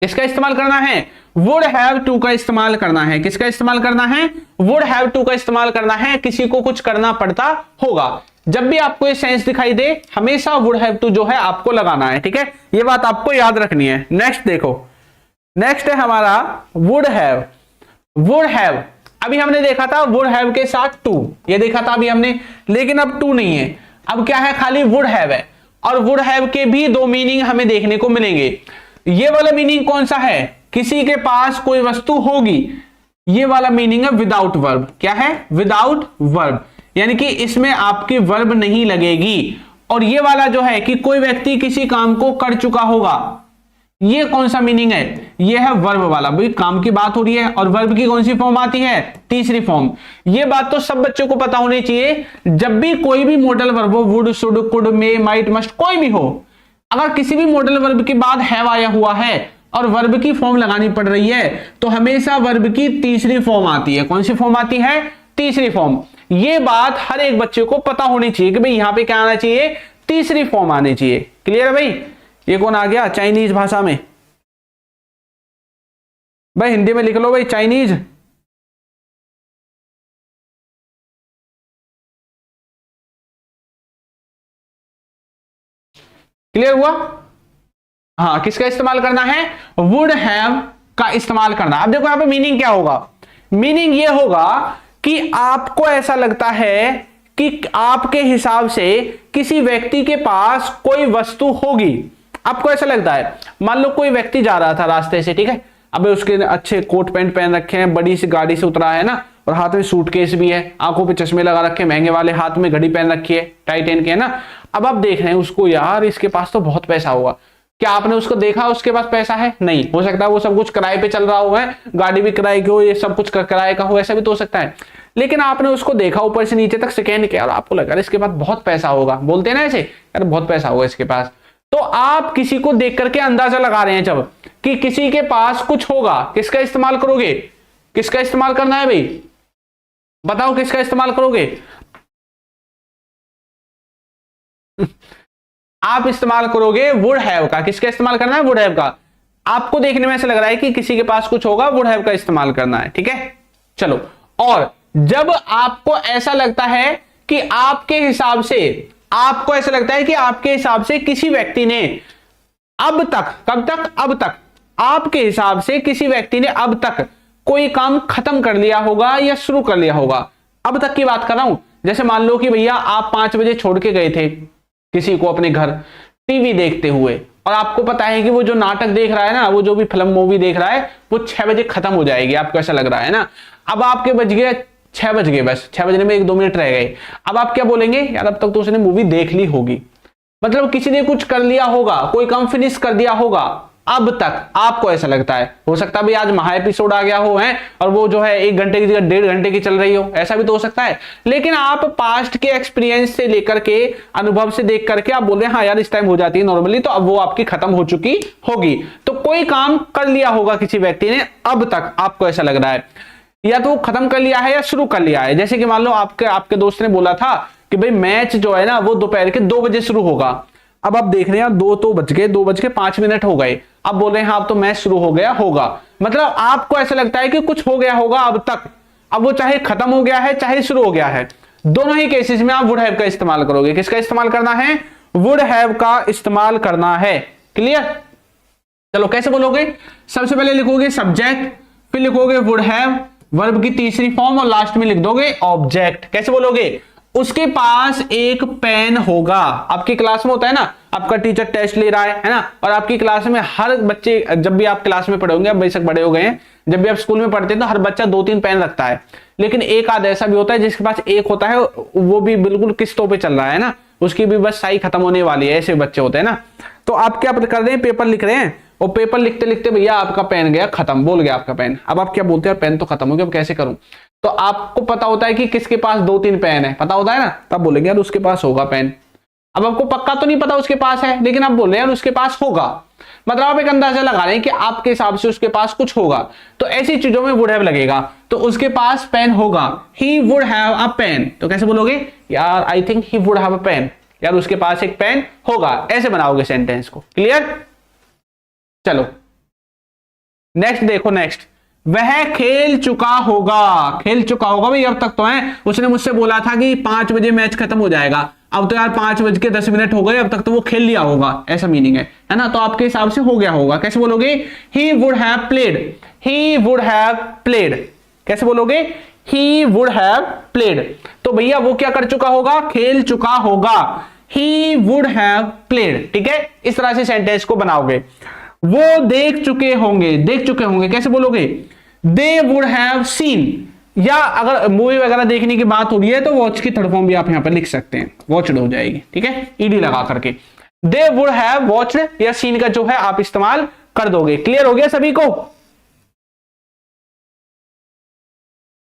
इसका इस्तेमाल करना है वुड हैव टू का इस्तेमाल करना है। किसका इस्तेमाल करना है? वुड हैव टू का इस्तेमाल करना है। किसी को कुछ करना पड़ता होगा। जब भी आपको ये सेंस दिखाई दे हमेशा वुड हैव टू जो है आपको लगाना है, ठीक है? ये बात आपको याद रखनी है। नेक्स्ट देखो, नेक्स्ट है हमारा वुड हैव। वुड हैव अभी हमने देखा था वुड हैव के साथ टू, ये देखा था अभी हमने, लेकिन अब टू नहीं है, अब क्या है, खाली वुड हैव है। और वुड हैव के भी दो मीनिंग हमें देखने को मिलेंगे। ये वाला मीनिंग कौन सा है, किसी के पास कोई वस्तु होगी, ये वाला मीनिंग है विदाउट वर्ब। क्या है, विदाउट वर्ब, यानी कि इसमें आपकी वर्ब नहीं लगेगी। और ये वाला जो है कि कोई व्यक्ति किसी काम को कर चुका होगा, ये कौन सा मीनिंग है, ये है वर्ब वाला। भाई काम की बात हो रही है और वर्ब की कौन सी फॉर्म आती है, तीसरी फॉर्म। ये बात तो सब बच्चों को पता होनी चाहिए, जब भी कोई भी मॉडल वर्ब हो, would, should, could, may, might, must, कोई भी हो, अगर किसी भी मॉडल वर्ब के बाद हैव आया हुआ है और वर्ब की फॉर्म लगानी पड़ रही है, तो हमेशा वर्ब की तीसरी फॉर्म आती है। कौन सी फॉर्म आती है, तीसरी फॉर्म। ये बात हर एक बच्चे को पता होनी चाहिए कि भाई यहां पे क्या आना चाहिए, तीसरी फॉर्म आनी चाहिए। क्लियर है भाई। ये कौन आ गया चाइनीज भाषा में, भाई हिंदी में लिख लो भाई चाइनीज। क्लियर हुआ। हाँ, किसका इस्तेमाल करना है, वुड हैव का इस्तेमाल करना। अब देखो यहां पे मीनिंग क्या होगा, मीनिंग ये होगा कि आपको ऐसा लगता है कि आपके हिसाब से किसी व्यक्ति के पास कोई वस्तु होगी। आपको ऐसा लगता है, मान लो कोई व्यक्ति जा रहा था रास्ते से, ठीक है, अबे उसके अच्छे कोट पैंट पहन रखे हैं, बड़ी सी गाड़ी से उतरा है ना, और हाथ में सूटकेस भी है, आंखों पे चश्मे लगा रखे हैं महंगे वाले, हाथ में घड़ी पहन रखी है टाइटेन के, है ना। अब आप देख रहे हैं उसको, यार इसके पास तो बहुत पैसा होगा। क्या आपने उसको देखा उसके पास पैसा है, नहीं, हो सकता है वो सब कुछ किराए पे चल रहा हो, है गाड़ी भी किराए की हो, ये सब कुछ किराए का हो, ऐसा भी तो हो सकता है। लेकिन आपने उसको देखा ऊपर से नीचे तक स्कैन किया और आपको लगा इसके पास बहुत पैसा होगा, बोलते हैं ना ऐसे, यार बहुत पैसा होगा इसके पास। तो आप किसी को देख करके अंदाजा लगा रहे हैं जब कि किसी के पास कुछ होगा, किसका इस्तेमाल करोगे, किसका इस्तेमाल करना है भाई, बताओ किसका इस्तेमाल करोगे। आप इस्तेमाल करोगे वुड हैव का। किसका इस्तेमाल करना है, वुड हैव का। आपको देखने में ऐसा लग रहा है कि किसी के पास कुछ होगा, वुड हैव का इस्तेमाल करना है, ठीक है। चलो, और जब आपको ऐसा लगता है कि आपके हिसाब से, आपको ऐसा लगता है कि आपके हिसाब से किसी व्यक्ति ने अब तक, कब तक, अब तक, आपके हिसाब से किसी व्यक्ति ने अब तक कोई काम खत्म कर लिया होगा या शुरू कर लिया होगा। अब तक की बात कर रहा हूं। जैसे मान लो कि भैया आप 5 बजे छोड़ के गए थे किसी को अपने घर टीवी देखते हुए, और आपको पता है कि वो जो नाटक देख रहा है ना, वो जो भी फिल्म मूवी देख रहा है, वो 6 बजे खत्म हो जाएगी, आपको ऐसा लग रहा है ना। अब आपके बज गए 6 बज गए, बस 6 बजने में 1-2 मिनट रह गए। अब आप क्या बोलेंगे, यार अब तक तो उसने मूवी देख ली होगी, मतलब किसी ने कुछ कर लिया होगा, कोई काम फिनिश कर दिया होगा अब तक, आपको ऐसा लगता है। हो सकता है भी आज महा एपिसोड आ गया हो, है, और वो जो है 1 घंटे की जगह 1.5 घंटे की चल रही हो, ऐसा भी तो हो सकता है। लेकिन आप पास्ट के एक्सपीरियंस से लेकर के, अनुभव से देख करके आप बोल रहे हैं हाँ यार इस टाइम हो जाती है नॉर्मली, तो अब वो आपकी खत्म हो चुकी होगी। तो कोई काम कर लिया होगा किसी व्यक्ति ने अब तक, आपको ऐसा लग रहा है, या तो खत्म कर लिया है या शुरू कर लिया है। जैसे कि मान लो आपके दोस्त ने बोला था कि भाई मैच जो है ना वो दोपहर के 2 बजे शुरू होगा। अब आप देख रहे हैं 2 तो बज गए, 2 बज के 5 मिनट हो गए, अब बोल रहे हैं हाँ अब तो मैच शुरू हो गया होगा। मतलब आपको ऐसा लगता है कि कुछ हो गया होगा अब तक, अब वो चाहे खत्म हो गया है चाहे शुरू हो गया है, दोनों ही केसेस में आप वुड हैव का इस्तेमाल करोगे। किसका इस्तेमाल करना है, वुड हैव का इस्तेमाल करना है। क्लियर। चलो कैसे बोलोगे, सबसे पहले लिखोगे सब्जेक्ट, फिर लिखोगे वुड हैव, वर्ब की तीसरी फॉर्म, और लास्ट में लिख दोगे ऑब्जेक्ट। कैसे बोलोगे, उसके पास एक पेन होगा। आपकी क्लास में होता है ना, आपका टीचर टेस्ट ले रहा है ना, और आपकी क्लास में हर बच्चे, जब भी आप क्लास में पढ़े होंगे, अब बेशक बड़े हो गए हैं, जब भी आप स्कूल में पढ़ते हैं तो हर बच्चा 2-3 पेन रखता है, लेकिन एक आध ऐसा भी होता है जिसके पास एक होता है, वो भी बिल्कुल किस्तों पे चल रहा है ना, उसकी भी बस स्याही खत्म होने वाली है, ऐसे बच्चे होते हैं ना। तो आप क्या कर रहे हैं, पेपर लिख रहे हैं, और पेपर लिखते लिखते भैया आपका पेन गया खत्म, बोल गया आपका पेन। अब आप क्या बोलते हैं, पेन तो खत्म हो गया, अब कैसे करूं। तो आपको पता होता है कि किसके पास 2-3 पेन है, पता होता है ना, तब बोलेंगे यार उसके पास होगा पेन। अब आपको पक्का तो नहीं पता उसके पास है, लेकिन आप बोल रहे हैं यार उसके पास होगा, मतलब आप एक अंदाजा लगा रहे हैं कि आपके हिसाब से उसके पास कुछ होगा। तो ऐसी चीजों में वुड हैव लगेगा, तो उसके पास पेन होगा, he would have a pen. तो कैसे बोलोगे, यार I think he would have a pen, यार उसके पास एक पेन होगा, ऐसे बनाओगे सेंटेंस को। क्लियर। चलो नेक्स्ट देखो, नेक्स्ट, वह खेल चुका होगा। खेल चुका होगा भाई, अब तक तो है, उसने मुझसे बोला था कि 5 बजे मैच खत्म हो जाएगा, अब तो यार 5:10 हो गए, अब तक तो वो खेल लिया होगा, ऐसा मीनिंग है ना। तो आपके हिसाब से हो गया होगा। कैसे बोलोगे, he would have played, he would have played. कैसे बोलोगे? He would have played. तो भैया वो क्या कर चुका होगा? खेल चुका होगा। ही वुड हैव प्लेड, ठीक है? इस तरह से सेंटेंस को बनाओगे। वो देख चुके होंगे, देख चुके होंगे कैसे बोलोगे? They would have seen. या अगर मूवी वगैरह देखने की बात हो रही है तो वॉच की थर्ड फॉर्म भी आप यहां पर लिख सकते हैं, वॉचड हो जाएगी, ठीक है, ईडी लगा करके। दे वुड हैव वॉच्ड या सीन का जो है आप इस्तेमाल कर दोगे। क्लियर हो गया सभी को?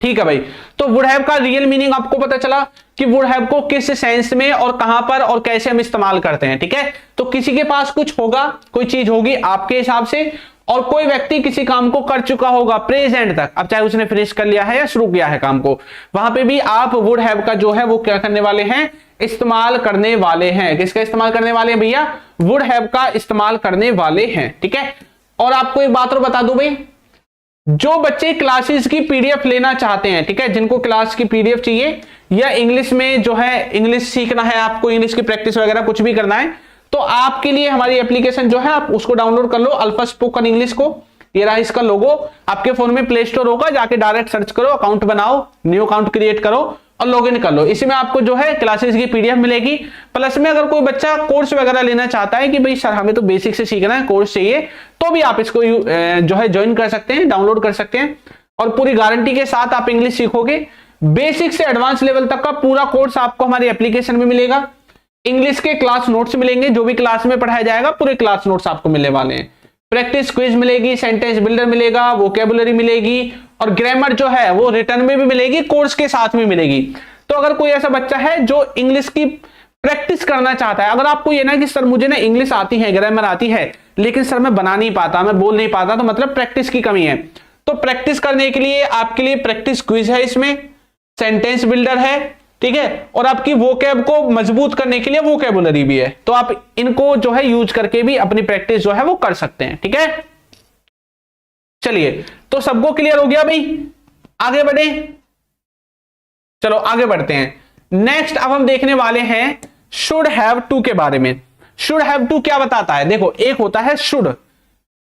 ठीक है भाई। तो वुड हैव का रियल मीनिंग आपको पता चला कि वुड हैव को किस सेंस में और कहां पर और कैसे हम इस्तेमाल करते हैं, ठीक है? तो किसी के पास कुछ होगा, कोई चीज होगी आपके हिसाब से, और कोई व्यक्ति किसी काम को कर चुका होगा प्रेजेंट तक, अब चाहे उसने फिनिश कर लिया है या शुरू किया है काम को, वहां पे भी आप वुड हैव का जो है वो क्या करने वाले हैं? इस्तेमाल करने वाले हैं। किसका इस्तेमाल करने वाले हैं भैया? वुड हैव का इस्तेमाल करने वाले हैं, ठीक है? और आपको एक बात और बता दूं भाई, जो बच्चे क्लासेस की पीडीएफ लेना चाहते हैं, ठीक है, जिनको क्लास की पीडीएफ चाहिए या इंग्लिश में जो है इंग्लिश सीखना है, आपको इंग्लिश की प्रैक्टिस वगैरह कुछ भी करना है, तो आपके लिए हमारी एप्लीकेशन जो है आप उसको डाउनलोड कर लो, अल्फा स्पोकन इंग्लिश को। ये रहा इसका लोगो, आपके फोन में प्ले स्टोर होगा, जाके डायरेक्ट सर्च करो, अकाउंट बनाओ, न्यू अकाउंट क्रिएट करो और लॉगिन कर लो। इसमें आपको जो है क्लासेस की पीडीएफ मिलेगी। प्लस में अगर कोई बच्चा कोर्स वगैरह लेना चाहता है कि भाई सर हमें तो बेसिक से सीखना है, कोर्स चाहिए, तो भी आप इसको जो है ज्वाइन कर सकते हैं, डाउनलोड कर सकते हैं और पूरी गारंटी के साथ आप इंग्लिश सीखोगे। बेसिक से एडवांस लेवल तक का पूरा कोर्स आपको हमारी एप्लीकेशन में मिलेगा। इंग्लिश के क्लास नोट्स मिलेंगे, जो भी क्लास में पढ़ाया जाएगा पूरे क्लास नोट्स आपको मिलने वाले हैं। प्रैक्टिस क्विज मिलेगी, सेंटेंस बिल्डर मिलेगा, वोकैबुलरी मिलेगी और ग्रामर जो है वो रिटर्न में भी मिलेगी, कोर्स के साथ में मिलेगी। तो अगर कोई ऐसा बच्चा है जो इंग्लिश की प्रैक्टिस करना चाहता है, अगर आपको ये ना कि सर मुझे ना इंग्लिश आती है, ग्रामर आती है, लेकिन सर मैं बना नहीं पाता, मैं बोल नहीं पाता, तो मतलब प्रैक्टिस की कमी है, तो प्रैक्टिस करने के लिए आपके लिए प्रैक्टिस क्विज है, इसमें सेंटेंस बिल्डर है, ठीक है, और आपकी वोकैब को मजबूत करने के लिए वोकैबुलरी भी है। तो आप इनको जो है यूज करके भी अपनी प्रैक्टिस जो है वो कर सकते हैं, ठीक है? चलिए, तो सबको क्लियर हो गया भाई? आगे बढ़े, चलो आगे बढ़ते हैं। नेक्स्ट अब हम देखने वाले हैं शुड हैव टू के बारे में। शुड हैव टू क्या बताता है? देखो, एक होता है शुड,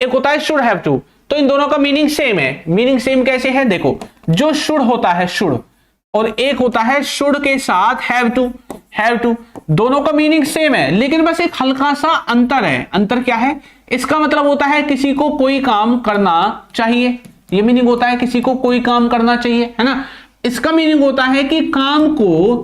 एक होता है शुड हैव टू, तो इन दोनों का मीनिंग सेम है। मीनिंग सेम कैसे है? देखो, जो शुड होता है शुड, और एक होता है शुड के साथ हैव टू, हैव टू, दोनों का मीनिंग सेम है, लेकिन बस एक हल्का सा अंतर है। अंतर क्या है? इसका मतलब होता है किसी को कोई काम करना चाहिए, ये मीनिंग होता है किसी को कोई काम करना चाहिए, है ना? इसका मीनिंग होता है कि काम को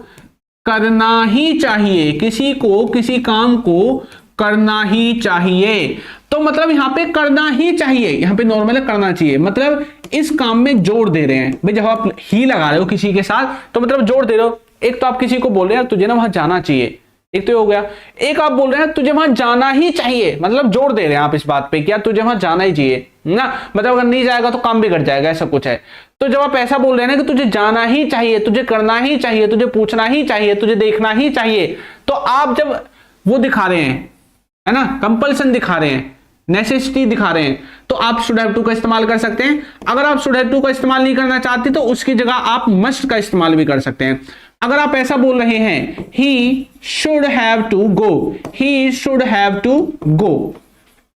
करना ही चाहिए, किसी को किसी काम को करना ही चाहिए। तो मतलब यहां पे करना ही चाहिए, यहां पे नॉर्मल करना चाहिए, मतलब इस काम में जोड़ दे रहे हैं भाई। जब आप ही लगा रहे हो किसी के साथ तो मतलब जोड़ दे रहे हो। एक तो आप किसी को बोल रहे हैं तुझे ना वहां जाना चाहिए, एक तो हो गया। एक आप बोल रहे हैं तुझे वहां जाना ही चाहिए, मतलब जोड़ दे रहे हैं आप इस बात पे कि यार तुझे वहां जाना ही चाहिए ना, मतलब अगर नहीं जाएगा तो काम बिगड़ जाएगा, ऐसा कुछ है। तो जब आप ऐसा बोल रहे हैं ना कि तुझे जाना ही चाहिए, तुझे करना ही चाहिए, तुझे पूछना ही चाहिए, तुझे देखना ही चाहिए, तो आप जब वो दिखा रहे हैं, है ना, कंपल्सन दिखा रहे हैं, नेसेसिटी दिखा रहे हैं, तो आप शुड हैव टू का इस्तेमाल कर सकते हैं। अगर आप शुड हैव टू का इस्तेमाल नहीं करना चाहते तो उसकी जगह आप मस्ट का इस्तेमाल भी कर सकते हैं। अगर आप ऐसा बोल रहे हैं he should have to go, he should have to go,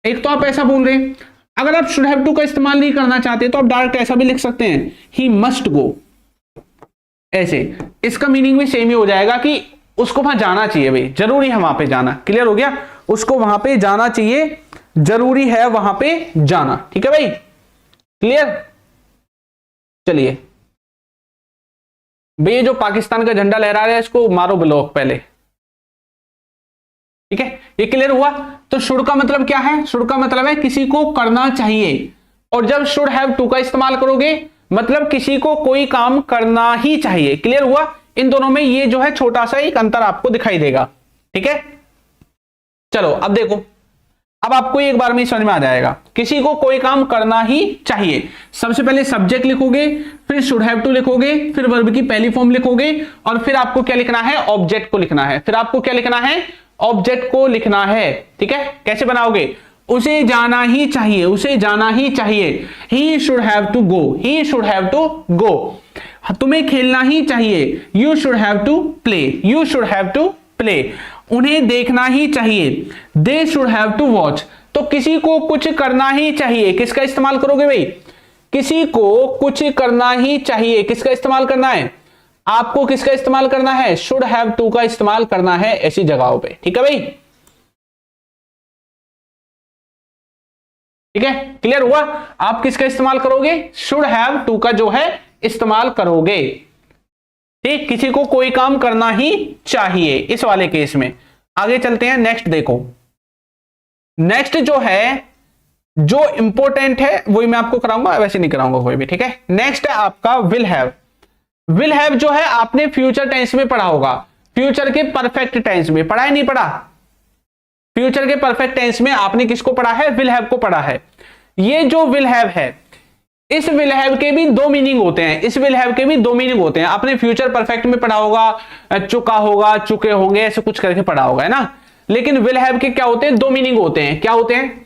एक तो आप ऐसा बोल रहे हैं। अगर आप शुड हैव टू का इस्तेमाल नहीं करना चाहते तो आप डायरेक्ट ऐसा भी लिख सकते हैं ही मस्ट गो, ऐसे। इसका मीनिंग भी सेम ही हो जाएगा कि उसको वहां जाना चाहिए भाई, जरूरी है वहां पे जाना। क्लियर हो गया? उसको वहां पे जाना चाहिए, जरूरी है वहां पे जाना, ठीक है भाई? क्लियर? चलिए भैया, जो पाकिस्तान का झंडा लहरा रहा है इसको मारो ब्लॉक पहले, ठीक है? ये क्लियर हुआ? तो शुड का मतलब क्या है? शुड का मतलब है किसी को करना चाहिए, और जब शुड हैव टू का इस्तेमाल करोगे मतलब किसी को कोई काम करना ही चाहिए। क्लियर हुआ? इन दोनों में ये जो है छोटा सा एक अंतर आपको दिखाई देगा, ठीक है? चलो अब देखो, अब आपको एक बार में समझ में आ जाएगा। किसी को कोई काम करना ही चाहिए, सबसे पहले सब्जेक्ट लिखोगे, फिर शुड हैव टू लिखोगे, फिर वर्ब की पहली फॉर्म लिखोगे, और फिर आपको क्या लिखना है? ऑब्जेक्ट को लिखना है। फिर आपको क्या लिखना है? ऑब्जेक्ट को लिखना है, ठीक है? कैसे बनाओगे? उसे जाना ही चाहिए, उसे जाना ही चाहिए, he should have to go, he should have to go. तुम्हें खेलना ही चाहिए, you should have to play, you should have to play. उन्हें देखना ही चाहिए, they should have to watch. तो किसी को कुछ करना ही चाहिए, किसका इस्तेमाल करोगे भाई? किसी को कुछ करना ही चाहिए, किसका इस्तेमाल करना है? आपको किसका इस्तेमाल करना है? शुड हैव टू का इस्तेमाल करना है ऐसी जगहों पे। ठीक है भाई, ठीक है, क्लियर हुआ? आप किसका इस्तेमाल करोगे? शुड हैव टू का जो है इस्तेमाल करोगे। ठीक, किसी को कोई काम करना ही चाहिए इस वाले केस में। आगे चलते हैं, नेक्स्ट देखो। नेक्स्ट जो है, जो इंपॉर्टेंट है वही मैं आपको कराऊंगा, वैसे नहीं कराऊंगा कोई भी। ठीक है, नेक्स्ट है आपका विल हैव। विल हैव जो है आपने फ्यूचर टेंस में पढ़ा होगा, फ्यूचर के परफेक्ट टेंस में पढ़ा है, नहीं पढ़ा? फ्यूचर के परफेक्ट टेंस में आपने किसको पढ़ा है? विल हैव को पढ़ा है। ये जो विल हैव है, इस विल हैव के भी दो मीनिंग होते हैं, इस विल हैव के भी दो मीनिंग होते हैं। आपने फ्यूचर परफेक्ट में पढ़ा होगा, चुका होगा, चुके होंगे, ऐसे कुछ करके पढ़ा होगा, है ना? लेकिन विल हैव के क्या होते हैं? दो मीनिंग होते हैं। क्या होते हैं?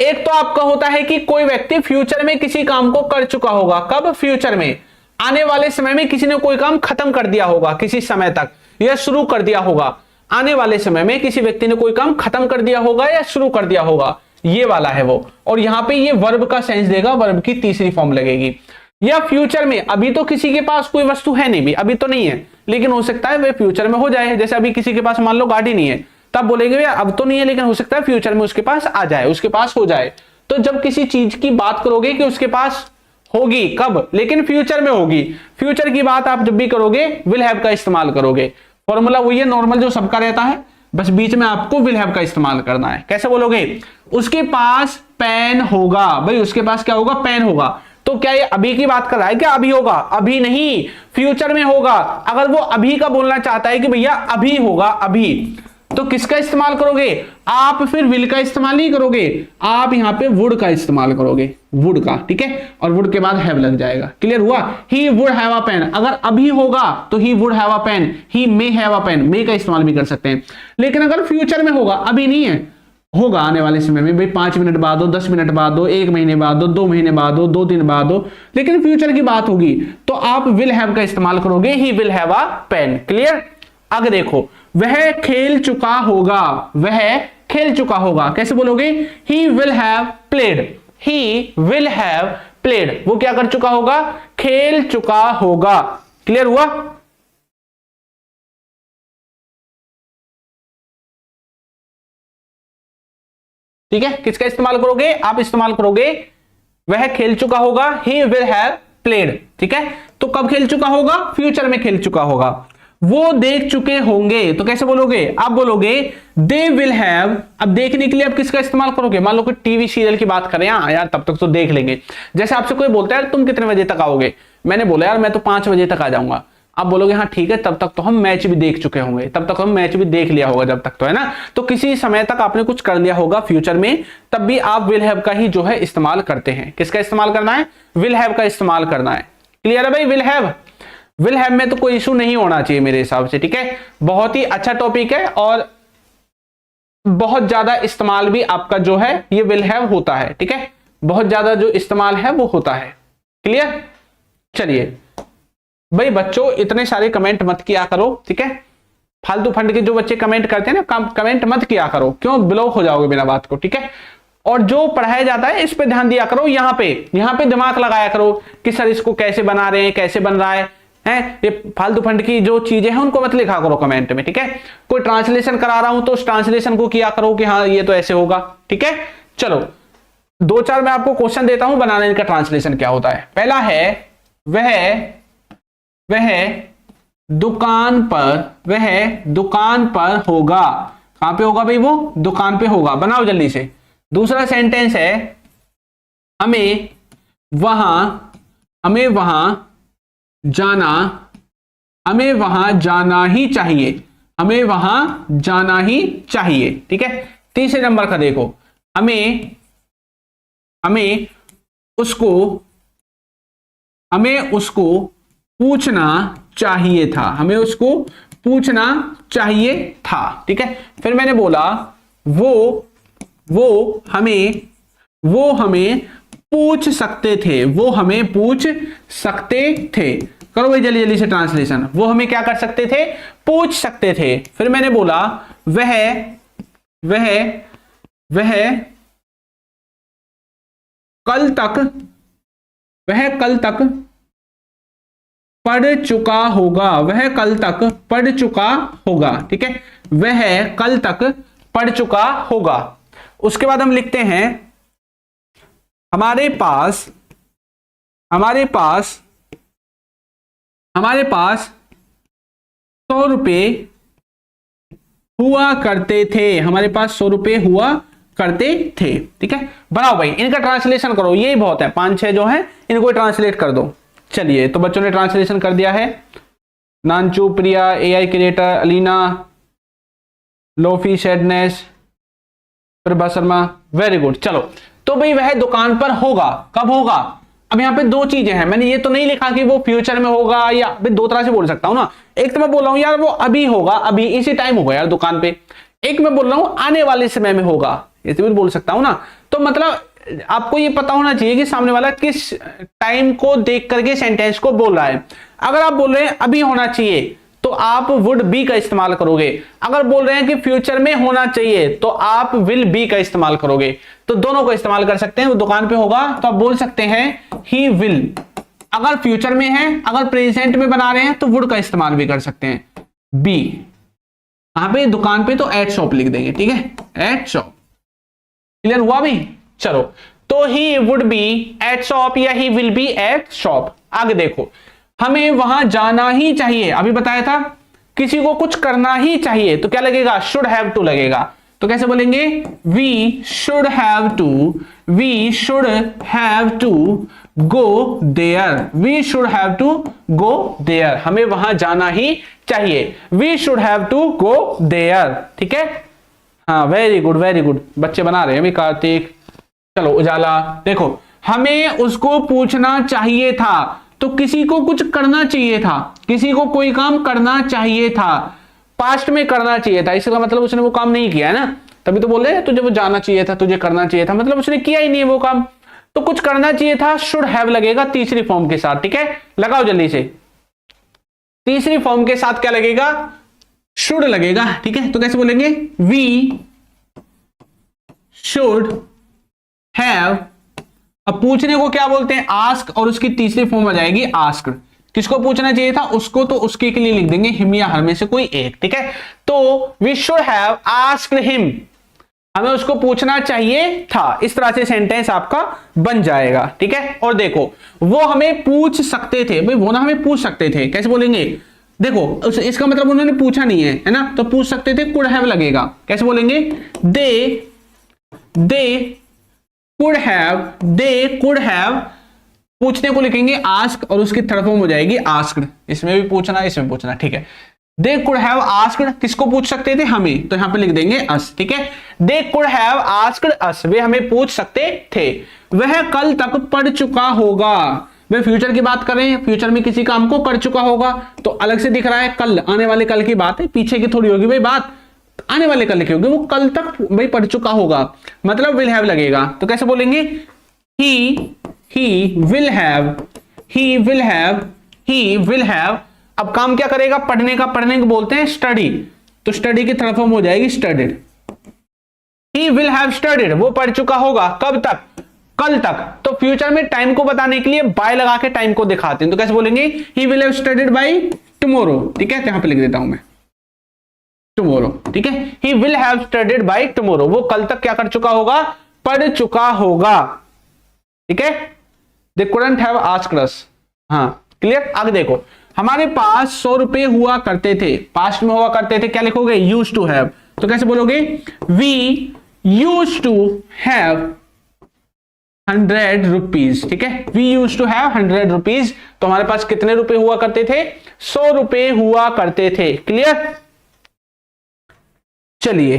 एक तो आपका होता है कि कोई व्यक्ति फ्यूचर में किसी काम को कर चुका होगा। कब? फ्यूचर में, आने वाले समय में किसी ने कोई काम खत्म कर दिया होगा किसी समय तक, या शुरू कर दिया होगा। आने वाले समय में किसी व्यक्ति ने कोई काम खत्म कर दिया होगा या शुरू कर दिया होगा, ये वाला है वो। और यहां पे ये वर्ब का सेंस देगा, वर्ब की तीसरी फॉर्म लगेगी। या फ्यूचर में, अभी तो किसी के पास कोई वस्तु है नहीं, भी अभी तो नहीं है, लेकिन हो सकता है वे फ्यूचर में हो जाए। जैसे अभी किसी के पास मान लो गाड़ी नहीं है, तब बोलेंगे भैया अब तो नहीं है, लेकिन हो सकता है फ्यूचर में उसके पास आ जाए, उसके पास हो जाए। तो जब किसी चीज की बात करोगे कि उसके पास होगी, कब? लेकिन फ्यूचर में होगी। फ्यूचर की बात आप जब भी करोगे विल हैव का इस्तेमाल करोगे। फॉर्मूला वही है नॉर्मल जो सबका रहता है, बस बीच में आपको विल हैव का इस्तेमाल करना है। कैसे बोलोगे? उसके पास पेन होगा। भाई उसके पास क्या होगा? पेन होगा। तो क्या ये अभी की बात कर रहा है? क्या अभी होगा? अभी नहीं, फ्यूचर में होगा। अगर वो अभी का बोलना चाहता है कि भैया अभी होगा, अभी, तो किसका इस्तेमाल करोगे? आप फिर विल का इस्तेमाल नहीं करोगे, आप यहां पे वुड का इस्तेमाल करोगे, वुड का। ठीक है, और वुड के बाद हैव लग जाएगा। क्लियर हुआ? He would have a pen, अगर अभी होगा तो he would have a pen, he may have a pen, may का इस्तेमाल भी कर सकते हैं। लेकिन अगर फ्यूचर में होगा, अभी नहीं है, होगा आने वाले समय में, भाई 5 मिनट बाद हो, 10 मिनट बाद हो, 1 महीने बाद हो, 2 महीने बाद हो, 2 दिन बाद हो, लेकिन फ्यूचर की बात होगी तो आप विल हैव का इस्तेमाल करोगे, he will have a pen. Clear? आगे देखो, वह खेल चुका होगा, वह खेल चुका होगा। कैसे बोलोगे? ही will have played, he will have played, वो क्या कर चुका होगा? खेल चुका होगा। क्लियर हुआ? ठीक है, किसका इस्तेमाल करोगे? आप इस्तेमाल करोगे वह खेल चुका होगा, ही विल हैव प्लेड। ठीक है, तो कब खेल चुका होगा? फ्यूचर में खेल चुका होगा। वो देख चुके होंगे, तो कैसे बोलोगे? आप बोलोगे दे विल हैव। अब देखने के लिए आप किसका इस्तेमाल करोगे? मान लो कि टीवी सीरियल की बात करें, हाँ यार तब तक तो देख लेंगे। जैसे आपसे कोई बोलता है तुम कितने बजे तक आओगे, मैंने बोला यार मैं तो 5 बजे तक आ जाऊंगा। आप बोलोगे हाँ ठीक है, तब तक तो हम मैच भी देख चुके होंगे, तब तक हम मैच भी देख लिया होगा, जब तक तो, है ना? तो किसी समय तक आपने कुछ कर लिया होगा फ्यूचर में, तब भी आप विल हैव का ही जो है इस्तेमाल करते हैं। किसका इस्तेमाल करना है? विल हैव का इस्तेमाल करना है। क्लियर है भाई? विल हैव, विल हैव में तो कोई इशू नहीं होना चाहिए मेरे हिसाब से। ठीक है, बहुत ही अच्छा टॉपिक है और बहुत ज्यादा इस्तेमाल भी आपका जो है ये विल हैव होता है। ठीक है, बहुत ज्यादा जो इस्तेमाल है वो होता है। क्लियर? चलिए भाई बच्चों, इतने सारे कमेंट मत किया करो। ठीक है, फालतू फंड के जो बच्चे कमेंट करते हैं ना, कमेंट मत किया करो, क्यों? ब्लॉक हो जाओगे बिना बात को। ठीक है, और जो पढ़ाया जाता है इस पे ध्यान दिया करो। यहाँ पे दिमाग लगाया करो कि सर इसको कैसे बना रहे हैं, कैसे बन रहा है। ये फालतू फंड की जो चीजें हैं उनको मत लिखा करो कमेंट में। ठीक है, कोई ट्रांसलेशन करा रहा हूं तो उस ट्रांसलेशन को किया करो कि हाँ ये तो ऐसे होगा। ठीक है, चलो 2-4 मैं आपको क्वेश्चन देता हूं, बनाने का ट्रांसलेशन क्या होता है। पहला है वह दुकान पर होगा। कहां पे होगा भाई? वो दुकान पे होगा। बनाओ जल्दी से। दूसरा सेंटेंस है हमें वहां जाना ही चाहिए, हमें वहां जाना ही चाहिए। ठीक है, तीसरे नंबर का देखो, हमें उसको पूछना चाहिए था, हमें उसको पूछना चाहिए था। ठीक है, फिर मैंने बोला वो हमें पूछ सकते थे, वो हमें पूछ सकते थे। करो भाई जल्दी जल्दी से ट्रांसलेशन। वो हमें क्या कर सकते थे? पूछ सकते थे। फिर मैंने बोला वह कल तक वह कल तक पढ़ चुका होगा, वह कल तक पढ़ चुका होगा, ठीक है, वह कल तक पढ़ चुका होगा। उसके बाद हम लिखते हैं हमारे पास 100 रुपये हुआ करते थे, हमारे पास 100 रुपये हुआ करते थे, ठीक है। बनाओ भाई, इनका ट्रांसलेशन करो, यही बहुत है, 5-6 जो है इनको ट्रांसलेट कर दो। चलिए, तो बच्चों ने ट्रांसलेशन कर दिया है। Nanchu, Priya, AI creator, Alina, lofi, sadness, Prabha Sharma, very good. चलो, तो भाई वह दुकान पर होगा, कब होगा? अब यहाँ पे दो चीजें हैं, मैंने ये तो नहीं लिखा कि वो फ्यूचर में होगा, या दो तरह से बोल सकता हूं ना। एक तो मैं बोल रहा हूं यार वो अभी होगा, अभी इसी टाइम होगा यार दुकान पे। एक मैं बोल रहा हूं आने वाले समय में होगा, ऐसे भी बोल सकता हूं ना। तो मतलब आपको ये पता होना चाहिए कि सामने वाला किस टाइम को देख करके सेंटेंस को बोल रहा है। अगर आप बोल रहे हैं अभी होना चाहिए तो आप वुड बी का इस्तेमाल करोगे। अगर बोल रहे हैं कि फ्यूचर में होना चाहिए तो आप विल बी का इस्तेमाल करोगे। तो दोनों को इस्तेमाल कर सकते हैं। वो दुकान पे होगा तो आप बोल सकते हैं ही विल। अगर फ्यूचर में है, अगर प्रेजेंट में बना रहे हैं तो वुड का इस्तेमाल भी कर सकते हैं। बी यहां पे दुकान पे तो एट शॉप लिख देंगे, ठीक है, एट शॉप। क्लियर हुआ भी? चलो, तो he would be at shop या he will be at shop. आगे देखो, हमें वहां जाना ही चाहिए, अभी बताया था किसी को कुछ करना ही चाहिए तो क्या लगेगा? शुड हैव टू लगेगा। तो कैसे बोलेंगे? We should have to, we should have to go there, we should have to go there. हमें वहां जाना ही चाहिए, we should have to go there, ठीक है। हाँ, वेरी गुड वेरी गुड, बच्चे बना रहे हैं अभी। कार्तिक, चलो उजाला, देखो हमें उसको पूछना चाहिए था, तो किसी को कुछ करना चाहिए था, किसी को कोई काम करना चाहिए था, पास्ट में करना चाहिए था, इसका मतलब उसने वो काम नहीं किया है ना, तभी तो बोल रहे हैं तुझे वो जाना चाहिए था, तुझे करना चाहिए था, मतलब उसने किया ही नहीं है वो काम, तो कुछ करना चाहिए था, शुड हैव लगेगा तीसरी फॉर्म के साथ, ठीक है। लगाओ जल्दी से, तीसरी फॉर्म के साथ क्या लगेगा? शुड लगेगा, ठीक है। तो कैसे बोलेंगे? वी शुड हैव, अब पूछने को क्या बोलते हैं? आस्क, और उसकी तीसरी फॉर्म आ जाएगी आस्क्ड। किसको पूछना चाहिए था? उसको, तो उसके के लिए लिख देंगे हिम या हर में से कोई एक, ठीक है। तो we should have asked him, हमें उसको पूछना चाहिए था। इस तरह से सेंटेंस आपका बन जाएगा, ठीक है। और देखो, वो हमें पूछ सकते थे, भाई वो ना हमें पूछ सकते थे, कैसे बोलेंगे? देखो इसका मतलब उन्होंने पूछा नहीं है, है ना, तो पूछ सकते थे कुड हैव लगेगा। कैसे बोलेंगे? दे कुड हैव, पूछने को लिखेंगे आस्क और उसकी थर्ड फॉर्म हो जाएगी आस्क्ड। इसमें भी पूछना, इसमें पूछना, ठीक है। दे कुड हैव आस्क्ड, किसको पूछ सकते थे? हमें, तो यहां पे लिख देंगे अस, ठीक है। They could have asked us, वे हमें पूछ सकते थे। वह कल तक पढ़ चुका होगा, वे फ्यूचर की बात कर रहे हैं, फ्यूचर में किसी काम को कर चुका होगा तो अलग से दिख रहा है, कल आने वाले कल की बात है, पीछे की थोड़ी होगी भाई बात, आने वाले कल की होगी, वो कल तक भाई पढ़ चुका होगा, मतलब विल हैव लगेगा। तो कैसे बोलेंगे? ही विल हैव। अब काम क्या करेगा? पढ़ने का, पढ़ने को बोलते हैं स्टडी, तो स्टडी की थर्ड फॉर्म हो जाएगी studied. He will have studied, वो पढ़ चुका होगा, कब तक? कल तक। तो फ्यूचर में टाइम को बताने के लिए बाय लगा के टाइम को दिखाते हैं, तो कैसे बोलेंगे? ही will have studied by tomorrow, ठीक है। तो यहां पे लिख देता हूं मैं टुमारो, ठीक है। ही will have studied by tomorrow, वो कल तक क्या कर चुका होगा? पढ़ चुका होगा, ठीक है। दे कुडंट हैव आस्क्ड अस, हाँ क्लियर। आगे देखो, हमारे पास 100 रुपए हुआ करते थे, पास्ट में हुआ करते थे, क्या लिखोगे? Used to have. तो कैसे बोलोगे? We used to have 100 rupees, ठीक है। We used to have 100 rupees, तो हमारे पास कितने रुपए हुआ करते थे? 100 रुपए हुआ करते थे, क्लियर। चलिए,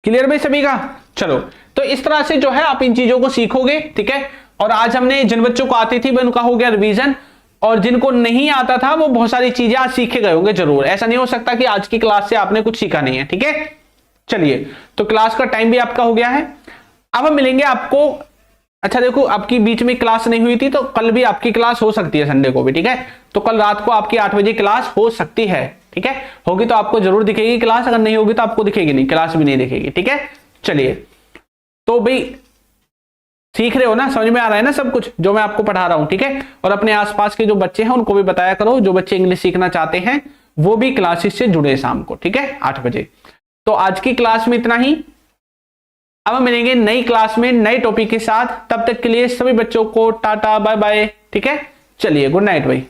क्लियर भाई सभी का? चलो, तो इस तरह से जो है आप इन चीजों को सीखोगे, ठीक है। और आज हमने जिन बच्चों को आती थी उनका हो गया रिवीजन, और जिनको नहीं आता था वो बहुत सारी चीजें आज सीखे गए होंगे जरूर। ऐसा नहीं हो सकता कि आज की क्लास से आपने कुछ सीखा नहीं है, ठीक है। चलिए, तो क्लास का टाइम भी आपका हो गया है, अब हम मिलेंगे आपको। अच्छा देखो, आपकी बीच में क्लास नहीं हुई थी तो कल भी आपकी क्लास हो सकती है, संडे को भी, ठीक है। तो कल रात को आपकी 8 बजे क्लास हो सकती है, ठीक है। होगी तो आपको जरूर दिखेगी क्लास, अगर नहीं होगी तो आपको दिखेगी नहीं, क्लास भी नहीं दिखेगी, ठीक है। चलिए, तो भाई सीख रहे हो ना, समझ में आ रहा है ना सब कुछ जो मैं आपको पढ़ा रहा हूं, ठीक है। और अपने आसपास के जो बच्चे हैं उनको भी बताया करो, जो बच्चे इंग्लिश सीखना चाहते हैं वो भी क्लासेस से जुड़े शाम को, ठीक है, 8 बजे। तो आज की क्लास में इतना ही। अब हम मिलेंगे नई क्लास में नए टॉपिक के साथ, तब तक के लिए सभी बच्चों को टाटा बाय बाय, ठीक है। चलिए गुड नाइट भाई।